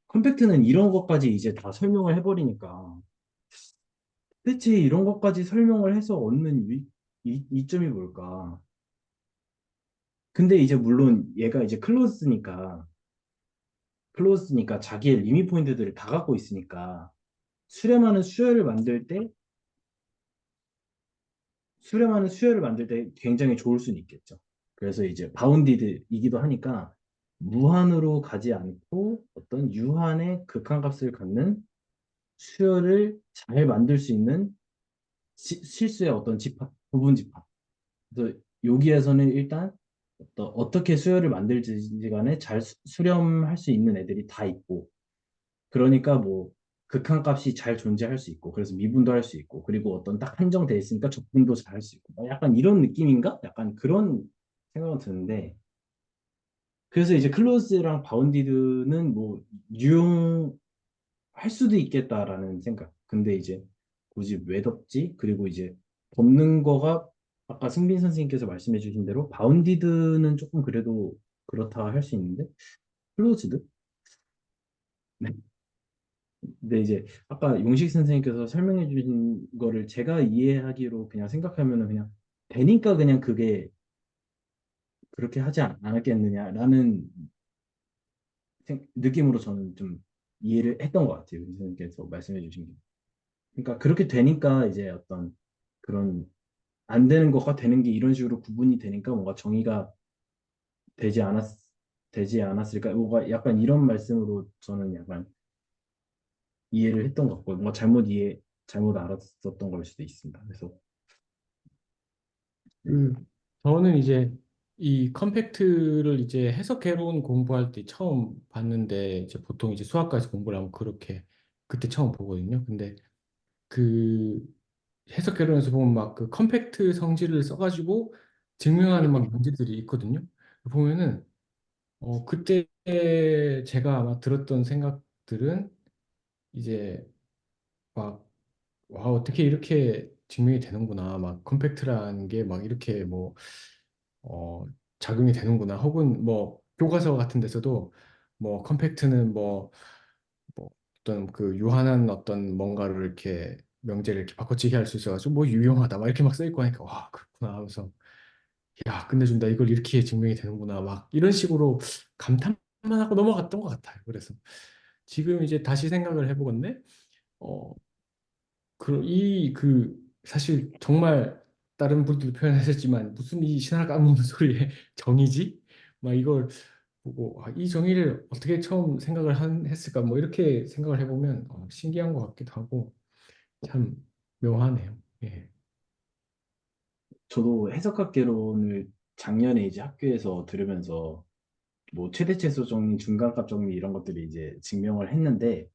컴팩트는 이런 것까지 이제 다 설명을 해버리니까 대체 이런 것까지 설명을 해서 얻는 이점이 뭘까? 근데 이제 물론 얘가 이제 클로즈니까 자기의 리밋 포인트들을 다 갖고 있으니까 수렴하는 수열을 만들 때 굉장히 좋을 수는 있겠죠. 그래서 이제 바운디드이기도 하니까 무한으로 가지 않고 어떤 유한의 극한값을 갖는 수열을 잘 만들 수 있는 실수의 어떤 부분 집합. 그래서 여기에서는 일단 어떻게 수열을 만들지 간에 잘 수렴할 수 있는 애들이 다 있고 그러니까 뭐 극한값이 잘 존재할 수 있고 그래서 미분도 할 수 있고 그리고 어떤 딱 한정돼 있으니까 적분도 잘 할 수 있고 약간 이런 느낌인가? 약간 그런 생각은 드는데 그래서 이제 클로즈랑 바운디드는 뭐 유용할 수도 있겠다라는 생각. 근데 이제 굳이 왜 덮지? 그리고 이제 덮는 거가 아까 승빈 선생님께서 말씀해 주신 대로 바운디드는 조금 그래도 그렇다 할 수 있는데 클로즈드? 네. 근데 이제 아까 용식 선생님께서 설명해 주신 거를 제가 이해하기로 그냥 생각하면은 그냥 되니까 그냥 그게 그렇게 하지 않았겠느냐라는 느낌으로 저는 좀 이해를 했던 것 같아요. 선생님께서 말씀해 주신 게. 그러니까 그렇게 되니까 이제 어떤 그런 안 되는 것과 되는 게 이런 식으로 구분이 되니까 뭔가 정의가 되지 않았 되지 않았을까? 뭔가 약간 이런 말씀으로 저는 약간 이해를 했던 것 같고 뭔가 잘못 알았었던 걸 수도 있습니다. 그래서 네. 그 저는 이제 이 컴팩트를 이제 해석해론 공부할 때 처음 봤는데 이제 보통 이제 수학과에서 공부를 하면 그렇게 그때 처음 보거든요. 근데 그 해석개론에서 보면 막 그 컴팩트 성질을 써가지고 증명하는 막 문제들이 있거든요. 보면은 그때 제가 아마 들었던 생각들은 이제 막 와 어떻게 이렇게 증명이 되는구나 막 컴팩트라는 게 막 이렇게 뭐 어, 작용이 되는구나 혹은 뭐 교과서 같은 데서도 뭐 컴팩트는 뭐 어떤 그 유한한 어떤 뭔가를 이렇게 명제를 이렇게 바꿔치기 할 수 있어가지고 뭐 유용하다 막 이렇게 막 써있고 하니까 와 그렇구나 하면서 야 끝내준다 이걸 이렇게 증명이 되는구나 막 이런 식으로 감탄만 하고 넘어갔던 것 같아요. 그래서 지금 이제 다시 생각을 해보건데 어 사실 정말 다른 분들도 표현하셨지만 무슨 이 신할 까먹는 소리에 정의지 막 이걸 보고 이 정의를 어떻게 처음 생각을 했을까 뭐 이렇게 생각을 해보면 신기한 것 같기도 하고 참 묘하네요. 예. 저도 해석학개론을 작년에 이제 학교에서 들으면서 뭐 최대최소 정리, 중간값 정리 이런 것들이 이제 증명을 했는데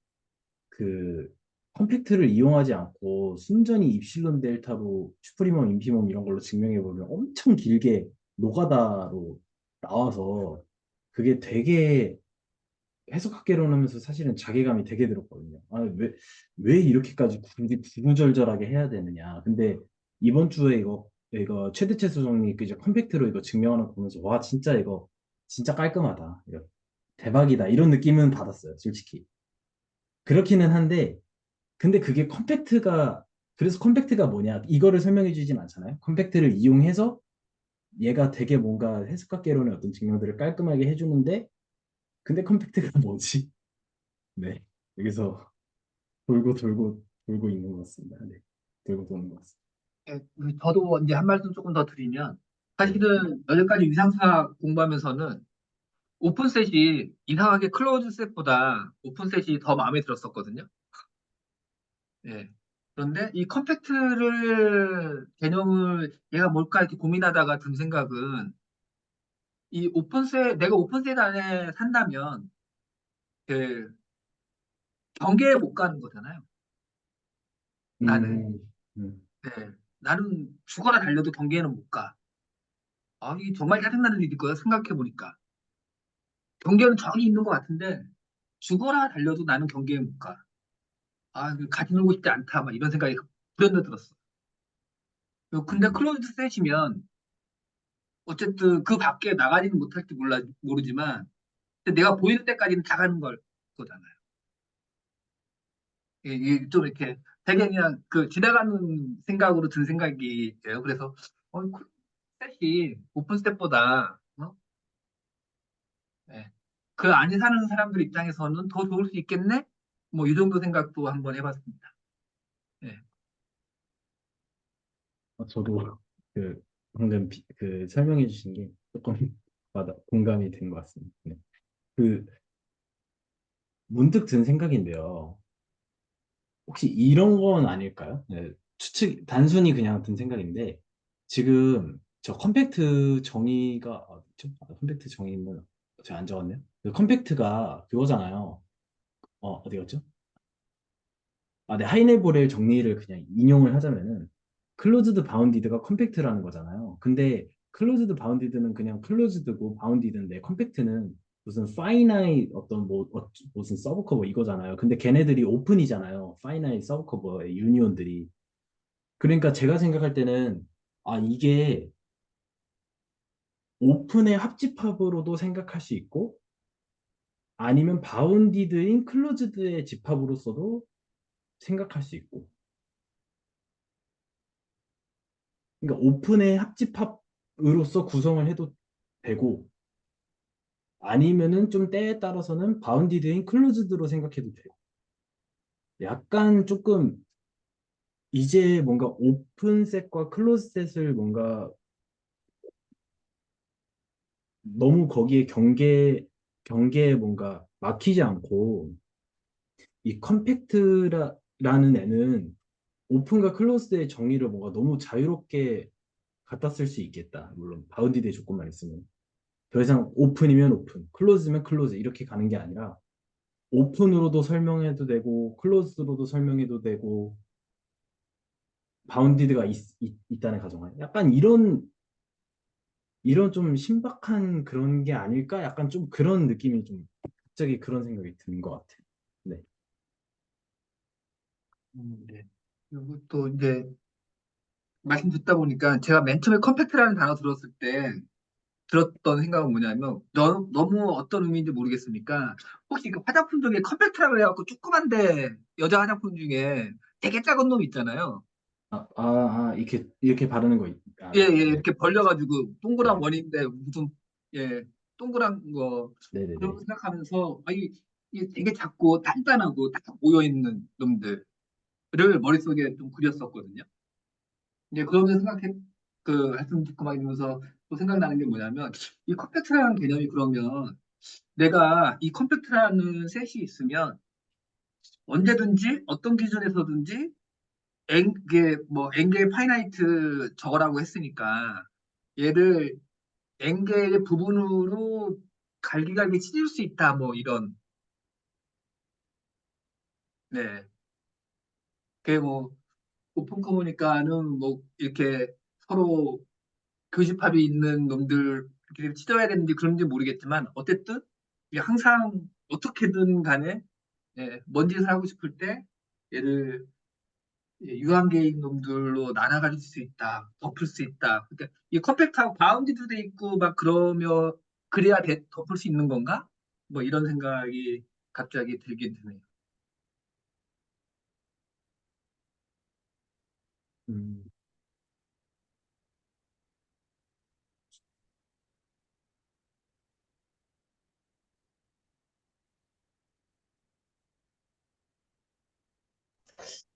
그 컴팩트를 이용하지 않고 순전히 입실론 델타로 슈프리멈, 인피멈 이런 걸로 증명해 보면 엄청 길게 노가다로 나와서 그게 되게 해석학개론 하면서 사실은 자괴감이 되게 들었거든요. 아, 왜 이렇게까지 굳이 구구절절하게 해야 되느냐. 근데 이번 주에 이거 최대최소 정리 그 이제 컴팩트로 이거 증명하는 거 보면서 와, 진짜 이거 진짜 깔끔하다. 이거 대박이다. 이런 느낌은 받았어요, 솔직히. 그렇기는 한데 근데 그게 그래서 컴팩트가 뭐냐? 이거를 설명해 주진 않잖아요. 컴팩트를 이용해서 얘가 되게 뭔가 해석학개론의 어떤 증명들을 깔끔하게 해주는데, 근데 컴팩트가 뭐지? 네. 여기서 돌고 있는 것 같습니다. 네. 돌고 도는 것 같습니다. 예, 저도 이제 한 말씀 조금 더 드리면, 네. 사실은 여태까지 위상사 공부하면서는 오픈셋이 이상하게 클로즈셋보다 오픈셋이 더 마음에 들었었거든요. 예. 그런데 이 컴팩트를 개념을 얘가 뭘까 이렇게 고민하다가 든 생각은 이 오픈셋 내가 오픈셋 안에 산다면 그 경계에 못 가는 거잖아요. 나는. 음, 음, 네. 나는 죽어라 달려도 경계에는 못 가. 아, 이 정말 짜증나는 일일 거야 생각해 보니까. 경계는 저기 있는 것 같은데 죽어라 달려도 나는 경계에 못 가. 아, 같이 놀고 싶지 않다. 막 이런 생각이 불현듯 들었어. 근데 음. 클로즈드 셋이면 어쨌든 그 밖에 나가지는 못할지 모르지만 내가 보이는 데까지는 다 가는 거잖아요. 이게 좀 이렇게 되게 그냥 그 지나가는 생각으로 든 생각이에요. 그래서 셋이 오픈 스텝보다 네. 그 안에 사는 사람들 입장에서는 더 좋을 수 있겠네? 뭐 이 정도 생각도 한번 해봤습니다. 네. 저도 그 방금 그 설명해 주신 게 조금 맞아 공감이 된 것 같습니다. 네. 그 문득 든 생각인데요. 혹시 이런 건 아닐까요? 네, 단순히 그냥 든 생각인데, 지금 저 컴팩트 정의가, 컴팩트 정의는 제가 안 적었네요. 그 컴팩트가 그거잖아요. 어디 갔죠? 네, 하이네볼의 정리를 그냥 인용을 하자면은, 클로즈드 바운디드가 컴팩트라는 거잖아요. 근데 클로즈드 바운디드는 그냥 클로즈드고 바운디드인데 컴팩트는 무슨 파이나이 어떤 뭐 무슨 서브커버 이거잖아요. 근데 걔네들이 오픈이잖아요. 파이나이 서브커버의 유니온들이. 그러니까 제가 생각할 때는 아 이게 오픈의 합집합으로도 생각할 수 있고 아니면 바운디드인 클로즈드의 집합으로서도 생각할 수 있고 그러니까 오픈의 합집합으로서 구성을 해도 되고 아니면은 좀 때에 따라서는 바운디드인 클로즈드로 생각해도 돼요. 약간 조금 이제 뭔가 오픈셋과 클로즈셋을 뭔가 너무 거기에 경계에 뭔가 막히지 않고 이 컴팩트라는 애는 오픈과 클로즈드의 정의를 뭔가 너무 자유롭게 갖다 쓸 수 있겠다. 물론 바운디드의 조건만 있으면. 더 이상 오픈이면 오픈, 클로즈면 클로즈 이렇게 가는 게 아니라 오픈으로도 설명해도 되고 클로즈로도 설명해도 되고 바운디드가 있다는 가정하에 약간 이런 좀 신박한 그런 게 아닐까? 약간 좀 그런 느낌이 좀 갑자기 그런 생각이 드는 것 같아요. 네. 네. 그리고 또 이제 말씀 듣다 보니까 제가 맨 처음에 컴팩트라는 단어 들었을 때 들었던 생각은 뭐냐면 너무 어떤 의미인지 모르겠으니까 혹시 그 화장품 중에 컴팩트라고 해갖고 조그만데 여자 화장품 중에 되게 작은 놈 있잖아요. 이렇게 바르는 거. 예, 예, 네. 이렇게 벌려가지고 동그란 네. 원인데 무슨 예, 동그란 거 그런 거 네네네. 생각하면서 이 되게 작고 단단하고 딱 모여 있는 놈들을 머릿속에 좀 그렸었거든요. 이제 그러면서 그 말씀 듣고 막 이러면서 또 생각나는 게 뭐냐면 이 컴팩트라는 개념이 그러면 내가 이 컴팩트라는 셋이 있으면 언제든지 어떤 기준에서든지 이게 뭐 n개의 파이나이트 저거라고 했으니까 얘를 n개의 부분으로 갈기갈기 찢을 수 있다 뭐 이런 네 그게 뭐 오픈 커머니까는 뭐 이렇게 서로 교집합이 있는 놈들 이렇게 찢어야 되는지 그런지 모르겠지만 어쨌든 이게 항상 어떻게든 간에 뭔 짓을 하고 싶을 때 얘를 유한계인 놈들로 나눠가질 수 있다, 덮을 수 있다. 그러니까 이 컴팩트하고 바운디도 돼 있고 막 그러면 그래야 덮을 수 있는 건가? 뭐 이런 생각이 갑자기 들긴 드네요. 음,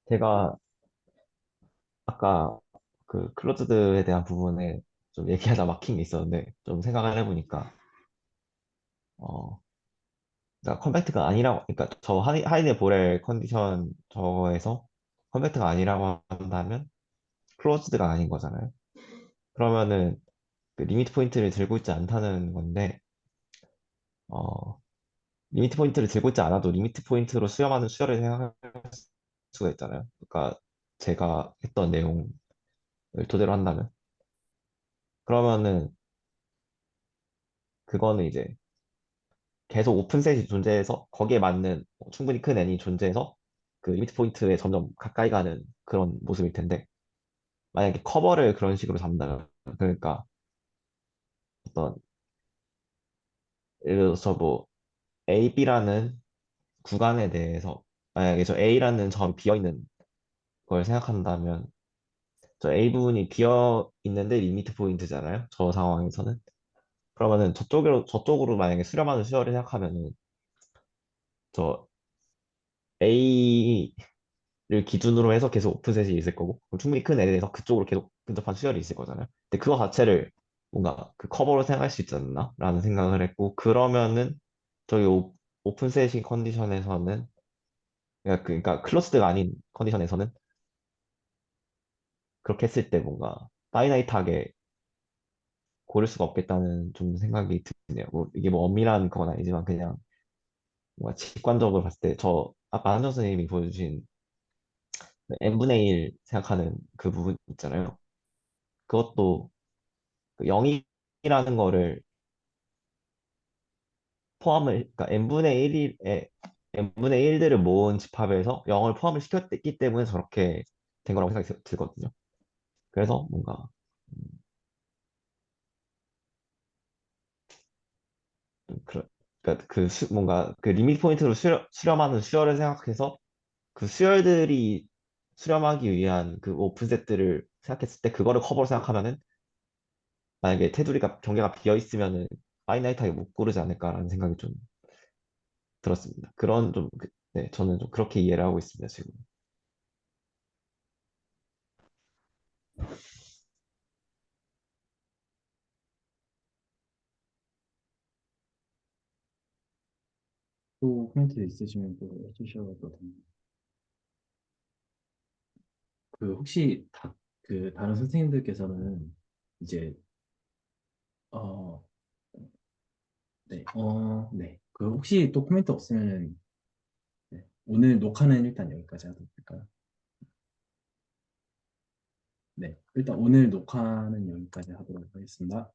제가 아까 그 클로즈드에 대한 부분에 좀 얘기하다 막힌 게 있었는데 좀 생각을 해보니까 어 그러니까 컴팩트가 아니라고 그러니까 저 하이드 보렐 컨디션 저거에서 컴팩트가 아니라고 한다면 클로즈드가 아닌 거잖아요. 그러면은 그 리미트 포인트를 들고 있지 않다는 건데 어 리미트 포인트를 들고 있지 않아도 리미트 포인트로 수렴하는 수열을 생각할 수가 있잖아요. 그러니까 제가 했던 내용을 토대로 한다면 그러면은 그거는 이제 계속 오픈셋이 존재해서 거기에 맞는 충분히 큰 n이 존재해서 그 리미트 포인트에 점점 가까이 가는 그런 모습일 텐데 만약에 커버를 그런 식으로 잡는다면 그러니까 어떤 예를 들어서 뭐 A, B라는 구간에 대해서 만약에 저 A라는 점이 비어 있는 걸 생각한다면 저 A 부분이 비어 있는데 리미트 포인트잖아요. 저 상황에서는 그러면은 저쪽으로 만약에 수렴하는 수열을 생각하면은 저 A를 기준으로 해서 계속 오픈셋이 있을 거고 그럼 충분히 큰 N에 대해서 그쪽으로 계속 근접한 수열이 있을 거잖아요. 근데 그거 자체를 뭔가 그 커버로 생각할 수 있지 않나? 라는 생각을 했고 그러면은 저기 오픈셋인 컨디션에서는 그러니까 클로스드가 아닌 컨디션에서는 그렇게 했을 때 뭔가 파이나이트하게 고를 수가 없겠다는 좀 생각이 드네요. 뭐 이게 뭐 엄밀한 건 아니지만 그냥 뭔가 직관적으로 봤을 때 저 아까 한정 선생님이 보여주신 n분의 1 생각하는 그 부분 있잖아요. 그것도 그 0이라는 거를 포함을, 그러니까 n분의 1들을 모은 집합에서 0을 포함을 시켰기 때문에 저렇게 된 거라고 생각이 들거든요. 그래서 뭔가 그, 그러니까 뭔가 그 리미트 포인트로 수렴하는 수열을 생각해서 그 수열들이 수렴하기 위한 그 오픈셋들을 생각했을 때 그거를 커버로 생각하면은 만약에 테두리가 경계가 비어 있으면은 파이나이트하게 못 고르지 않을까라는 생각이 좀 들었습니다. 네, 저는 좀 그렇게 이해를 하고 있습니다, 지금. 또 포인트 있으시면 또 해주셔도 됩니다. 그 혹시 그 다른 선생님들께서는 이제 어, 네, 네. 그 혹시 또 코멘트 없으면 네. 오늘 녹화는 일단 여기까지 하도록 할까요? 네, 일단 오늘 녹화는 여기까지 하도록 하겠습니다.